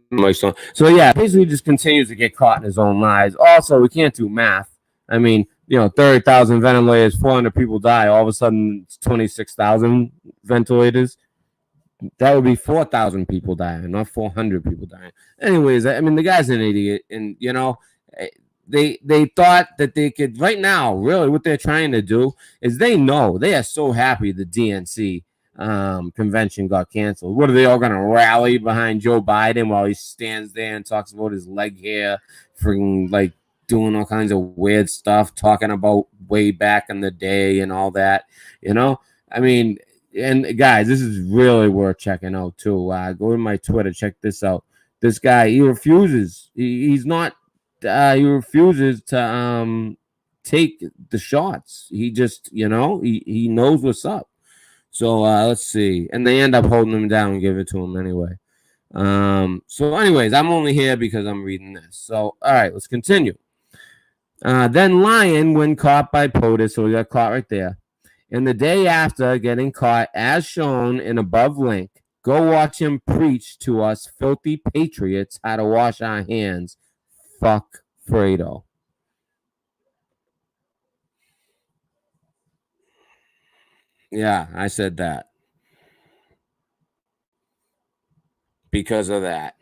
mic's on. So yeah, basically just continues to get caught in his own lies. Also, we can't do math. I mean, 30,000 ventilators, 400 people die. All of a sudden, it's 26,000 ventilators. That would be 4,000 people dying, not 400 people dying. Anyways, I mean, the guy's an idiot, and they thought that they could right now. Really, what they're trying to do is they are so happy the DNC convention got canceled. What are they all going to rally behind Joe Biden while he stands there and talks about his leg hair, freaking like doing all kinds of weird stuff, talking about way back in the day and all that? I mean, and guys, this is really worth checking out too. Go to my Twitter, check this out. This guy, he refuses. He refuses to take the shots. He just, he knows what's up. So let's see. And they end up holding him down and give it to him anyway. So anyways, I'm only here because I'm reading this. So, all right, let's continue. Then Lion, when caught by POTUS, so we got caught right there. And the day after getting caught, as shown in above link, go watch him preach to us filthy patriots how to wash our hands. Fuck Fredo. Yeah, I said that. Because of that.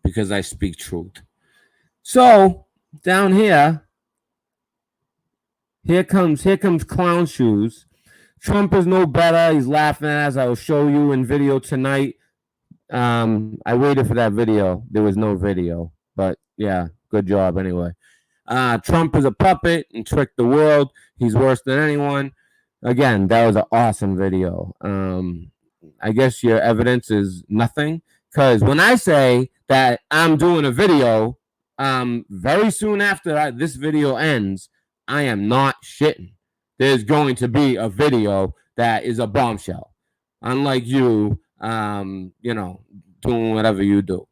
Because I speak truth. So, down here comes Clown Shoes. Trump is no better. He's laughing at us. I will show you in video tonight. I waited for that video. There was no video. But, yeah, good job anyway. Trump is a puppet and tricked the world. He's worse than anyone. Again, that was an awesome video. I guess your evidence is nothing. Because when I say that I'm doing a video, very soon after this video ends, I am not shitting. There's going to be a video that is a bombshell. Unlike you, doing whatever you do.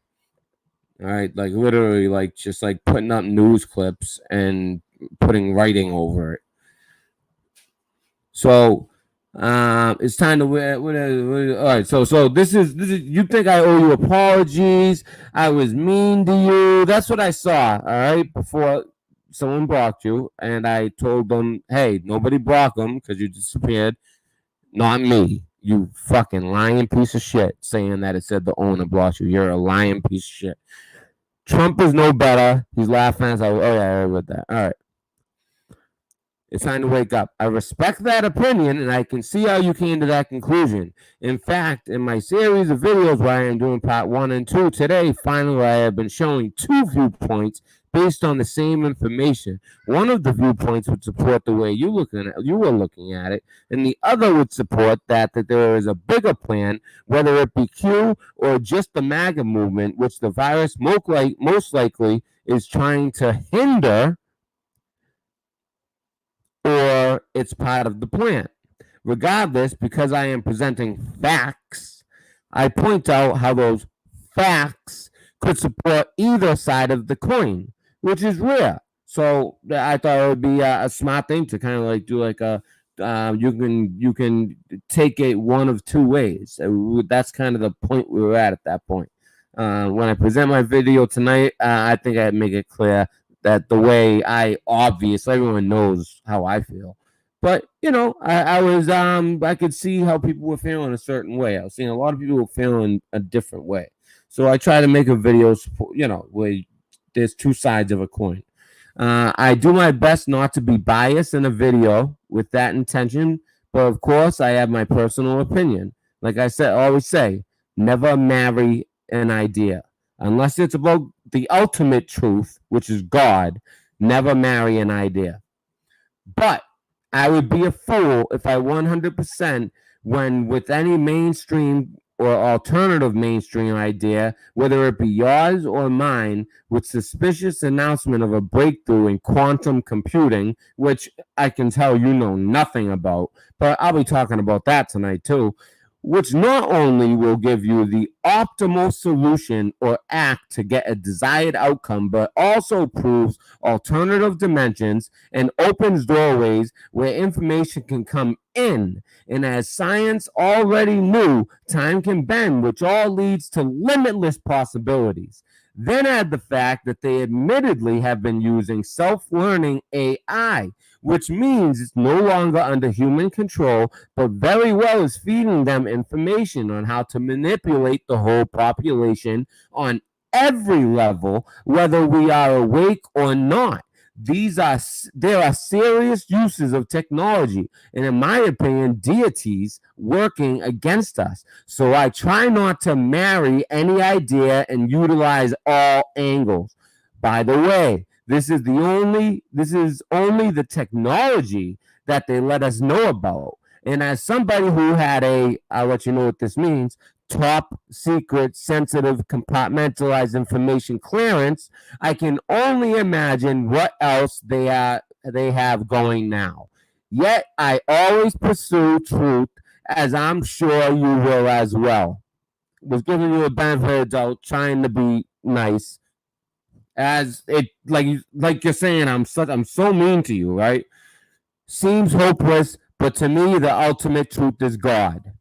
All right, like literally, like just like putting up news clips and putting writing over it. So It's time to wear. All right, so this is. You think I owe you apologies? I was mean to you. That's what I saw. All right, before someone blocked you, and I told them, hey, nobody block them because you disappeared. Not me. You fucking lying piece of shit. Saying that it said the owner blocked you. You're a lying piece of shit. Trump is no better. He's laughing as I. Oh yeah, I heard about that. All right. It's time to wake up. I respect that opinion, and I can see how you came to that conclusion. In fact, in my series of videos where I am doing part 1 and 2 today, finally I have been showing 2 viewpoints based on the same information. One of the viewpoints would support the way you were looking at it, and the other would support that there is a bigger plan, whether it be Q or just the MAGA movement, which the virus most likely is trying to hinder, or it's part of the plan. Regardless, because I am presenting facts, I point out how those facts could support either side of the coin, which is rare. So I thought it would be a smart thing to kind of like do like a you can take it one of 2 ways. That's kind of the point we were at that point. When I present my video tonight, I think I make it clear that the way everyone knows how I feel. But, I could see how people were feeling a certain way. I was seeing a lot of people were feeling a different way. So I try to make a video, where there's 2 sides of a coin. I do my best not to be biased in a video with that intention. But, of course, I have my personal opinion. Like I always say, never marry an idea. Unless it's about the ultimate truth, which is God, never marry an idea. But I would be a fool if I 100% when with any mainstream or alternative mainstream idea, whether it be yours or mine, with suspicious announcement of a breakthrough in quantum computing, which I can tell you know nothing about, but I'll be talking about that tonight too, which not only will give you the optimal solution or act to get a desired outcome, but also proves alternative dimensions and opens doorways where information can come in. And as science already knew, time can bend, which all leads to limitless possibilities. Then add the fact that they admittedly have been using self-learning AI, which means it's no longer under human control, but very well is feeding them information on how to manipulate the whole population on every level, whether we are awake or not. There are serious uses of technology, and in my opinion, deities working against us. So I try not to marry any idea and utilize all angles. By the way, this is only the technology that they let us know about. And as somebody who had I'll let you know what this means, top secret, sensitive, compartmentalized information clearance, I can only imagine what else they have going now. Yet I always pursue truth, as I'm sure you will as well. Was giving you a benefit of the doubt, trying to be nice. As it like you're saying, I'm so mean to you, right? Seems hopeless, but to me, the ultimate truth is God.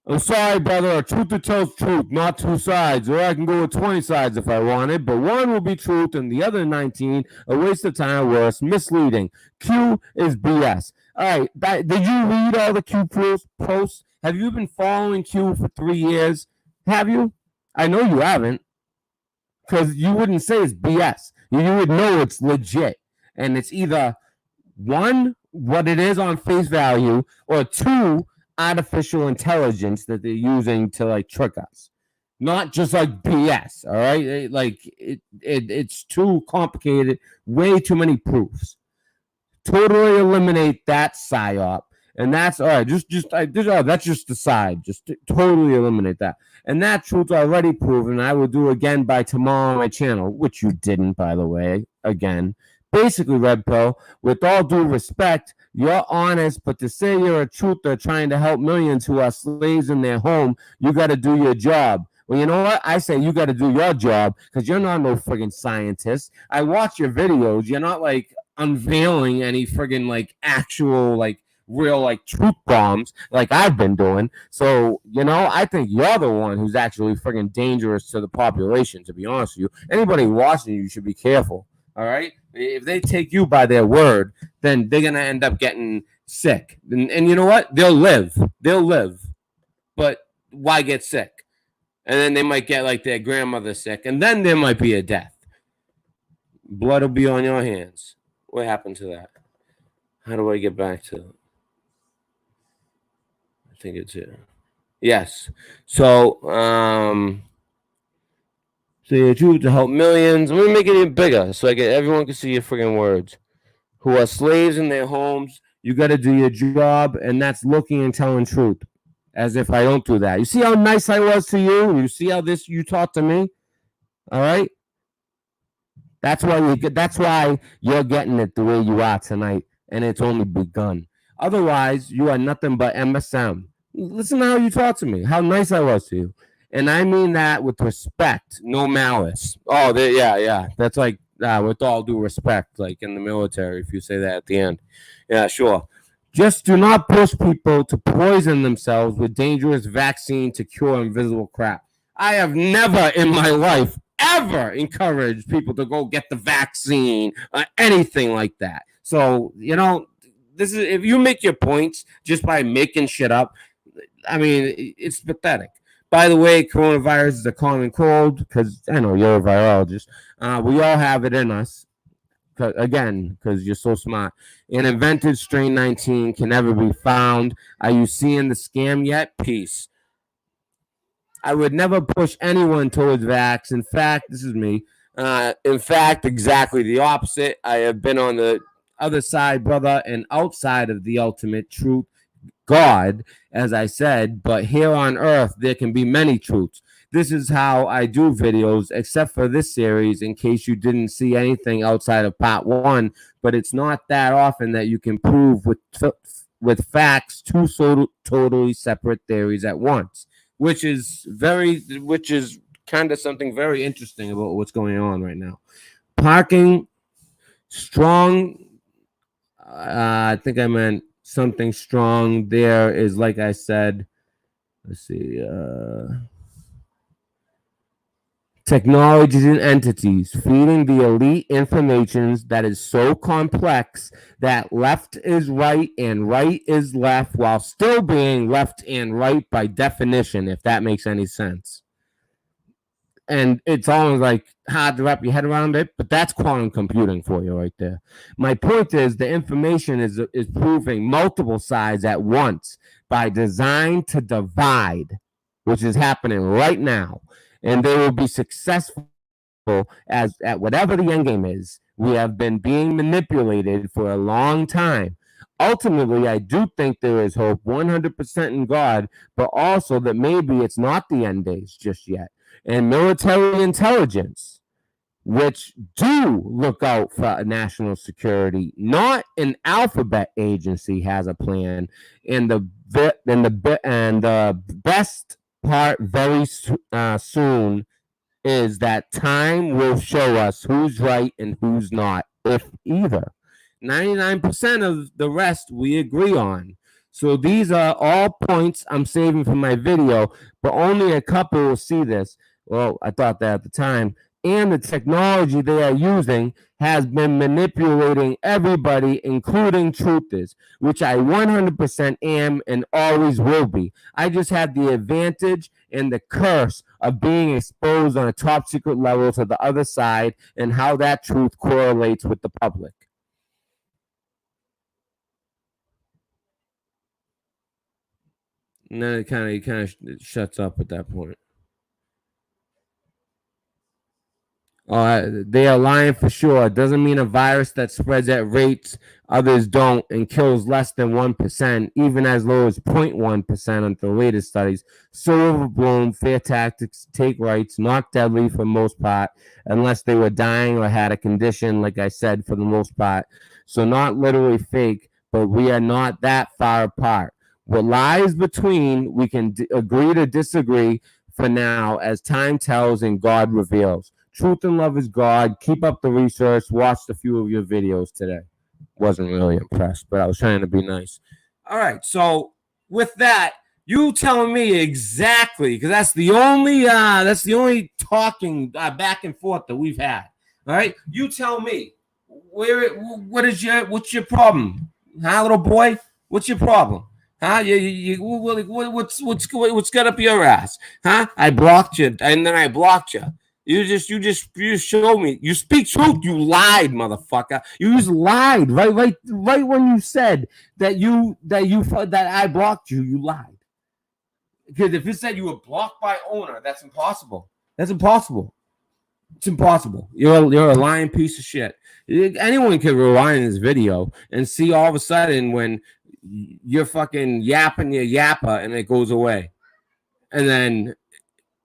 I'm sorry, brother. A truth that tells truth, not 2 sides. Or I can go with 20 sides if I wanted, but one will be truth and the other 19 a waste of time, worse, misleading. Q is BS. All right, did you read all the Q posts? Have you been following Q for 3 years? Have you? I know you haven't, because you wouldn't say it's BS. You would know it's legit, and it's either 1, what it is on face value, or 2, artificial intelligence that they're using to like trick us, not just like BS. All right, it's too complicated, way too many proofs. Totally eliminate that psyop, and that's all right. That's just the side. Just totally eliminate that, and that truth's already proven. I will do again by tomorrow on my channel, which you didn't, by the way. Again, basically, Red Pill, with all due respect, you're honest, but to say you're a truther trying to help millions who are slaves in their home, you got to do your job. Well, you know what? I say you got to do your job, because you're not no friggin' scientist. I watch your videos. You're not like unveiling any friggin' like actual like real like truth bombs like I've been doing. So, you know, I think you're the one who's actually friggin' dangerous to the population, to be honest with you. Anybody watching you should be careful. All right? If they take you by their word, then they're going to end up getting sick. And you know what? They'll live. But why get sick? And then they might get like their grandmother sick, and then there might be a death. Blood will be on your hands. What happened to that? How do I get back to it? I think it's here. Yes. So, so you choose to help millions. Let me make it even bigger so everyone can see your friggin' words. Who are slaves in their homes. You got to do your job, and that's looking and telling truth. As if I don't do that. You see how nice I was to you? You see how this you taught to me? All right? That's why you're getting it the way you are tonight, and it's only begun. Otherwise, you are nothing but MSM. Listen to how you talk to me, how nice I was to you. And I mean that with respect, no malice. Oh, yeah. That's like with all due respect, like in the military, if you say that at the end. Yeah, sure. Just do not push people to poison themselves with dangerous vaccine to cure invisible crap. I have never in my life ever encouraged people to go get the vaccine or anything like that. So, you know, this is if you make your points just by making shit up, I mean, it's pathetic. By the way, coronavirus is a common cold because I know you're a virologist. We all have it in us. Again, because you're so smart. An invented strain 19 can never be found. Are you seeing the scam yet? Peace. I would never push anyone towards vax. In fact, this is me. In fact, exactly the opposite. I have been on the other side, brother, and outside of the ultimate truth, God, as I said, but here on earth, there can be many truths. This is how I do videos, except for this series, in case you didn't see anything outside of part 1. But it's not that often that you can prove with facts two totally separate theories at once, which is kind of something very interesting about what's going on right now. Parking strong. I think I meant something strong. There is, like I said, let's see. Technologies and entities feeding the elite informations that is so complex that left is right and right is left while still being left and right by definition, if that makes any sense. And it's always like hard to wrap your head around it, but that's quantum computing for you right there. My point is the information is proving multiple sides at once by design to divide, which is happening right now. And they will be successful as at whatever the end game is. We have been being manipulated for a long time. Ultimately, I do think there is hope 100% in God, but also that maybe it's not the end days just yet. And military intelligence, which do look out for national security, not an alphabet agency, has a plan. And the best part very soon is that time will show us who's right and who's not, if either. 99% of the rest we agree on. So these are all points I'm saving for my video, but only a couple will see this. Well, I thought that at the time. And the technology they are using has been manipulating everybody, including truthers, which I 100% am and always will be. I just have the advantage and the curse of being exposed on a top secret level to the other side and how that truth correlates with the public. And then it kind of shuts up at that point. They are lying for sure. It doesn't mean a virus that spreads at rates others don't and kills less than 1%, even as low as 0.1% on the latest studies. So overblown, fear tactics, take rights, not deadly for the most part, unless they were dying or had a condition, like I said, for the most part. So not literally fake, but we are not that far apart. What lies between, we can agree to disagree for now, as time tells and God reveals. Truth and love is God. Keep up the research. Watched a few of your videos today. Wasn't really impressed, but I was trying to be nice. All right. So with that, you telling me exactly, because that's the only talking back and forth that we've had. All right. You tell me what's your problem? Huh, little boy? What's your problem? Huh? What's got up your ass? Huh? I blocked you, and then I blocked you. You just showed me. You speak truth. You lied, motherfucker. You just lied right when you said that I blocked you. You lied. Because if it said you were blocked by owner, that's impossible. That's impossible. It's impossible. You're a lying piece of shit. Anyone can rewind this video and see all of a sudden when you're fucking yapping your yappa and it goes away, and then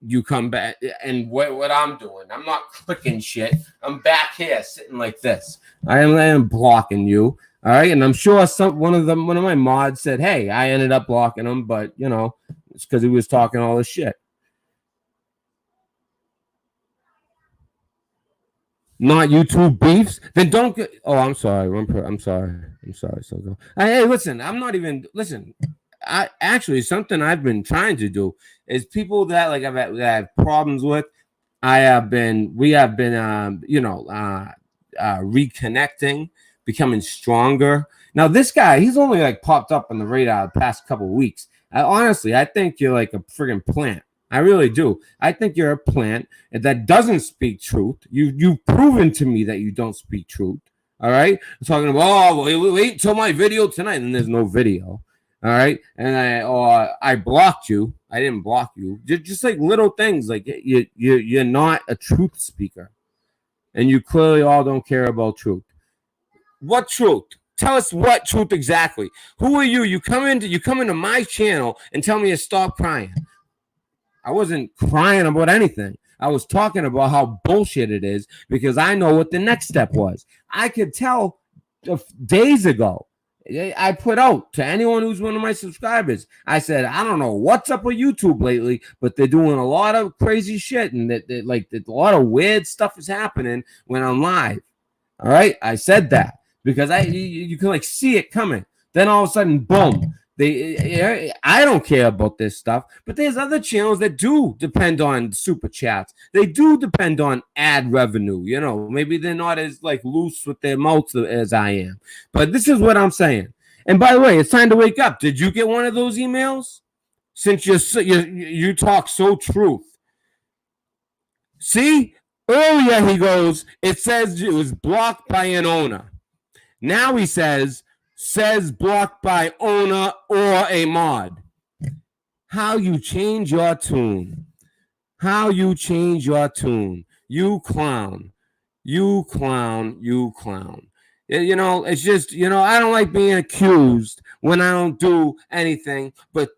you come back. And what I'm doing, I'm not clicking shit. I'm back here sitting like this. I am blocking you. All right, and I'm sure one of my mods said, "Hey, I ended up blocking him," but you know, it's because he was talking all this shit. Not YouTube beefs, then don't get. Oh, I'm sorry. I'm sorry. So hey, listen. I'm not even. Listen. I actually something I've been trying to do is people that like that I have problems with. We have been reconnecting, becoming stronger. Now this guy, he's only like popped up on the radar the past couple of weeks. Honestly, I think you're like a friggin' plant. I really do. I think you're a plant that doesn't speak truth. You've proven to me that you don't speak truth. All right. I'm talking about, oh, wait till my video tonight, and there's no video. All right. And I blocked you. I didn't block you. Just like little things, like you're not a truth speaker, and you clearly all don't care about truth. What truth? Tell us what truth exactly. Who are you? You come into my channel and tell me to stop crying. I wasn't crying about anything. I was talking about how bullshit it is because I know what the next step was. I could tell days ago. I put out to anyone who's one of my subscribers. I said, I don't know what's up with YouTube lately, but they're doing a lot of crazy shit, and that a lot of weird stuff is happening when I'm live. All right, I said that because you can like see it coming. Then all of a sudden, boom. I don't care about this stuff, but there's other channels that do depend on super chats. They do depend on ad revenue. You know, maybe they're not as like loose with their mouths as I am. But this is what I'm saying. And by the way, it's time to wake up. Did you get one of those emails? Since you talk so truth. See, earlier he goes, it says it was blocked by an owner. Now he says blocked by owner or a mod. How you change your tune. How you change your tune. You clown. You clown. You clown. You know, it's just, you know, I don't like being accused when I don't do anything, but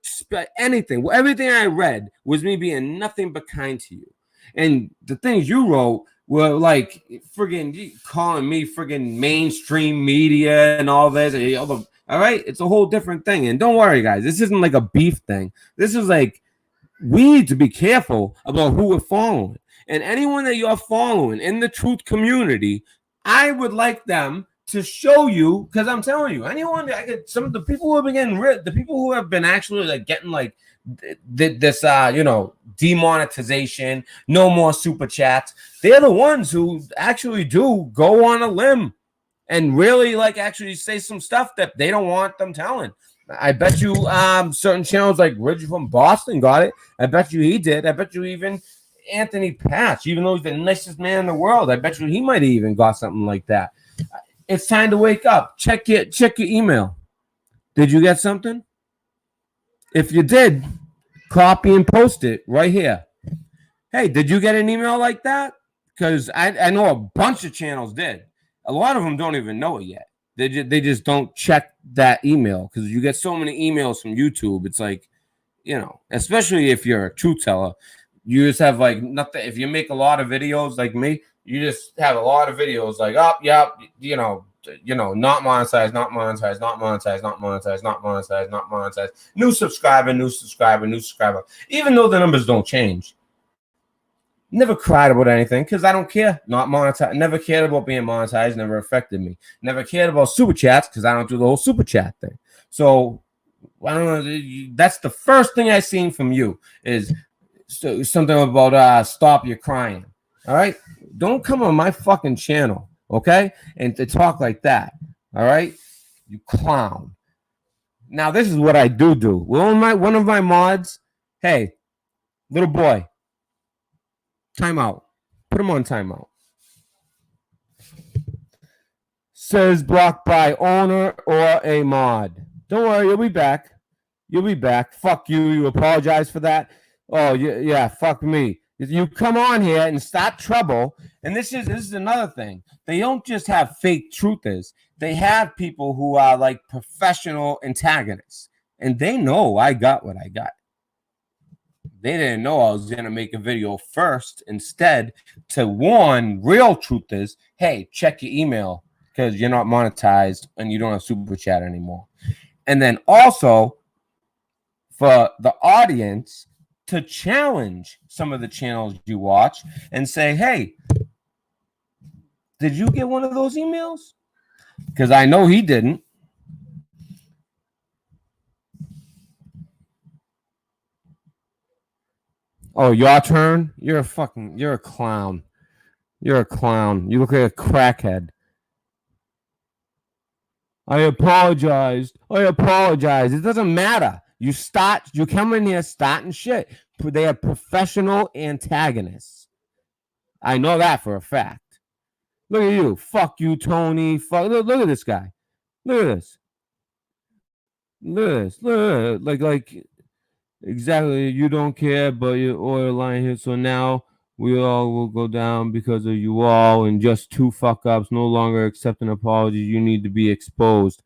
anything. Everything I read was me being nothing but kind to you. And the things you wrote were like friggin' calling me friggin' mainstream media and all this. All right, it's a whole different thing. And don't worry, guys, this isn't like a beef thing. This is like, we need to be careful about who we're following. And anyone that you're following in the truth community, I would like them to show you, because I'm telling you, some of the people who have been getting rid, the people who have been actually like getting like this demonetization, no more super chats, they're the ones who actually do go on a limb and really like actually say some stuff that they don't want them telling. I bet you certain channels like Ridge from Boston got it. I bet you he did. I bet you even Anthony Patch, even though he's the nicest man in the world, I bet you he might have even got something like that. It's time to wake up. Check your email. Did you get something? If you did, copy and post it right here. Hey, did you get an email like that? Because I know a bunch of channels did. A lot of them don't even know it yet. They just don't check that email because you get so many emails from YouTube. It's like, you know, especially if you're a truth teller, you just have like nothing. If you make a lot of videos like me, you just have a lot of videos like, oh, yeah, you know, not monetized, not monetized, not monetized, not monetized, not monetized, not monetized. New subscriber, new subscriber, new subscriber. Even though the numbers don't change. Never cried about anything because I don't care. Not monetized. Never cared about being monetized. Never affected me. Never cared about super chats because I don't do the whole super chat thing. So I don't know. That's the first thing I seen from you is something about stop your crying. All right, don't come on my fucking channel, okay, and to talk like that. All right, you clown. Now this is what I do. One of my mods. Hey, little boy, timeout. Put him on timeout. Says blocked by owner or a mod. Don't worry, you'll be back. You'll be back. Fuck you. You apologize for that. Oh yeah, fuck me. You come on here and start trouble. And this is another thing. They don't just have fake truthers. They have people who are like professional antagonists, and they know I got what I got. They didn't know I was gonna make a video first, instead to warn real truthers. Hey, check your email, because you're not monetized and you don't have super chat anymore. And then also for the audience to challenge some of the channels you watch and say, hey, did you get one of those emails? Because I know he didn't. Oh, your turn? You're a clown. You're a clown. You look like a crackhead. I apologized. It doesn't matter. You come in here starting shit. They are professional antagonists. I know that for a fact. Look at you. Fuck you, Tony. Look at this guy. Look at this. Like exactly. You don't care, but you're oil line here. So now we all will go down because of you all, and just 2 fuck ups. No longer accepting apologies. You need to be exposed.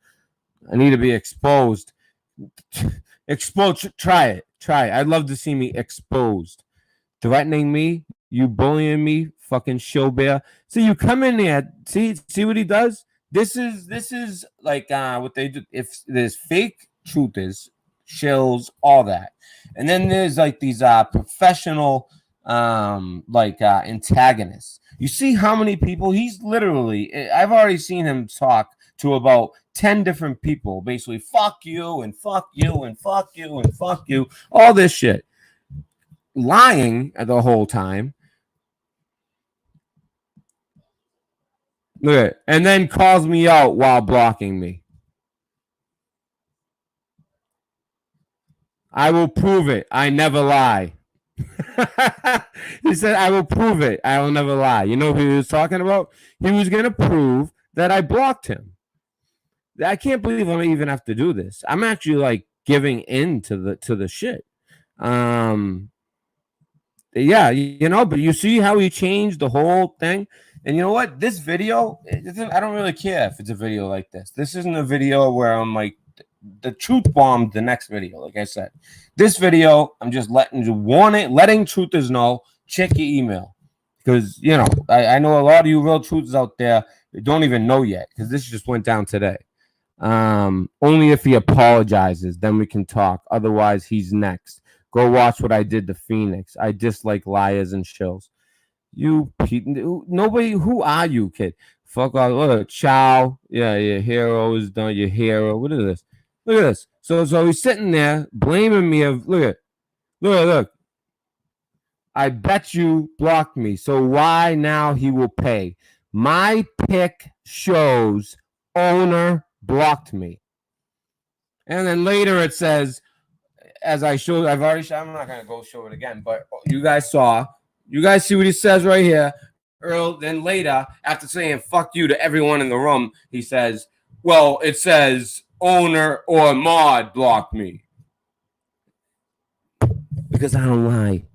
I need to be exposed. Exposed. Try it. I'd love to see me exposed. Threatening me, you bullying me, fucking show bear. So you come in there. See what he does. This is like what they do. If there's fake truthers, shills, all that, and then there's like these professional antagonists. You see how many people he's literally. I've already seen him talk to about 10 different people, basically fuck you and fuck you and fuck you and fuck you, all this shit, lying the whole time. Look at it. And then calls me out while blocking me. I will prove it. I never lie. He said, I will prove it. I will never lie. You know who he was talking about? He was going to prove that I blocked him. I can't believe I even have to do this. I'm actually like giving in to the shit. Yeah, you know, but you see how he changed the whole thing. And you know what? This video, I don't really care if it's a video like this. This isn't a video where I'm like the truth bombed the next video. Like I said, this video, I'm just letting truthers know, check your email. Because, you know, I know a lot of you real truthers out there don't even know yet, because this just went down today. Only if he apologizes, then we can talk. Otherwise, he's next. Go watch what I did to Phoenix. I dislike liars and shills. You, nobody. Who are you, kid? Fuck off. Look, ciao. Yeah, your hero is done. Your hero. What is this? Look at this. So he's sitting there blaming me of. Look. I bet you blocked me. So why now he will pay? My pick shows owner blocked me. And then later it says, as I showed, I'm not going to go show it again, but you guys saw. You guys see what he says right here. Then later, after saying fuck you to everyone in the room, he says, well, it says owner or mod blocked me. Because I don't lie.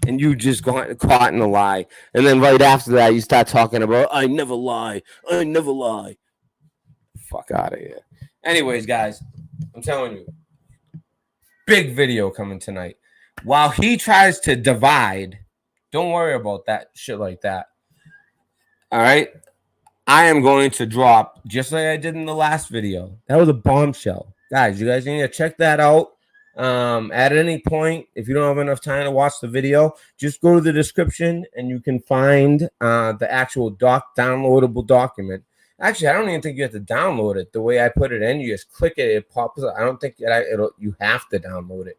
And you just got caught in a lie. And then right after that, you start talking about, I never lie. Fuck out of here. Anyways, guys, I'm telling you, big video coming tonight. While he tries to divide, don't worry about that shit like that. All right? I am going to drop, just like I did in the last video. That was a bombshell. Guys, you guys need to check that out. At any point, if you don't have enough time to watch the video, just go to the description and you can find the actual downloadable document. Actually, I don't even think you have to download it. The way I put it in, you just click it, it pops up. I don't think you have to download it.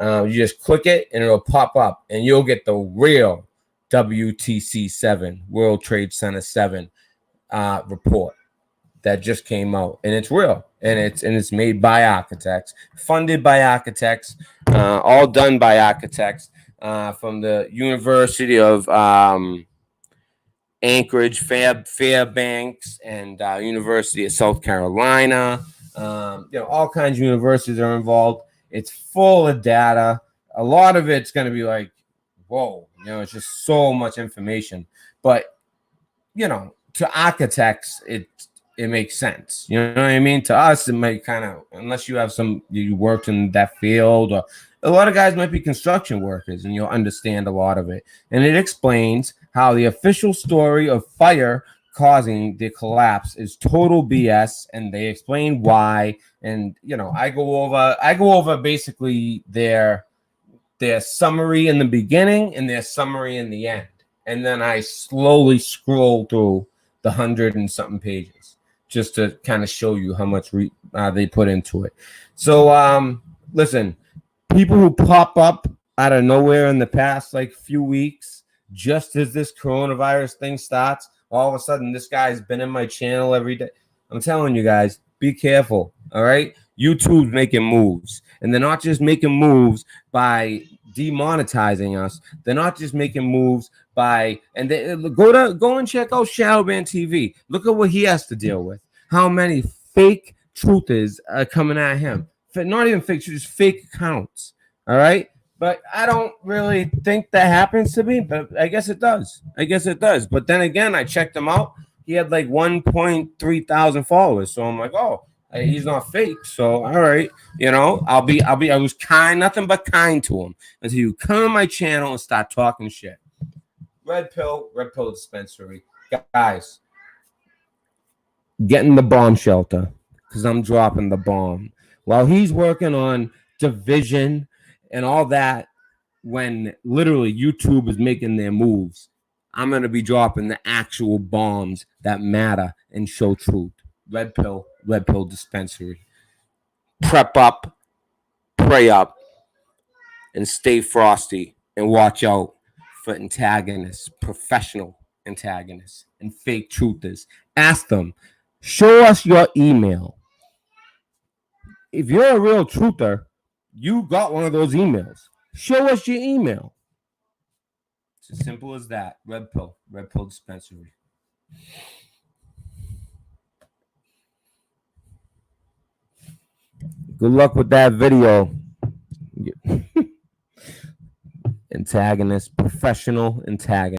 You just click it and it'll pop up, and you'll get the real WTC 7, World Trade Center 7 report that just came out, and it's real, and it's made by architects, funded by architects, all done by architects from the University of Anchorage, Fairbanks, and University of South Carolina. All kinds of universities are involved. It's full of data. A lot of it's going to be like, whoa, it's just so much information. But, to architects, it makes sense. You know what I mean? To us, it might kind of, unless you have you worked in that field, or a lot of guys might be construction workers, and you'll understand a lot of it. And it explains how the official story of fire causing the collapse is total BS, and they explain why. And I go over basically their summary in the beginning and their summary in the end, and then I slowly scroll through the 100 and something pages just to kind of show you how much they put into it. So listen, people who pop up out of nowhere in the past few weeks, just as this coronavirus thing starts, all of a sudden this guy's been in my channel every day. I'm telling you guys, be careful. All right, YouTube's making moves, and they're not just making moves by demonetizing us. They're not just making moves by, and they go and check out Shadowban TV. Look at what he has to deal with. How many fake truthers are coming at him? Not even fake, just fake accounts. All right. But I don't really think that happens to me, but I guess it does. But then again, I checked him out. He had 1.3 thousand followers. So I'm like, oh, he's not fake. So, all right. I was nothing but kind to him until you come on my channel and start talking shit. Red Pill Dispensary. Guys, get in the bomb shelter, because I'm dropping the bomb. While he's working on division and all that, when literally YouTube is making their moves, I'm going to be dropping the actual bombs that matter and show truth. Red Pill Dispensary. Prep up, pray up, and stay frosty, and watch out for antagonists, professional antagonists, and fake truthers. Ask them, show us your email. If you're a real truther, you got one of those emails. Show us your email. It's as simple as that. Red Pill Dispensary. Good luck with that video. Antagonist, professional antagonist.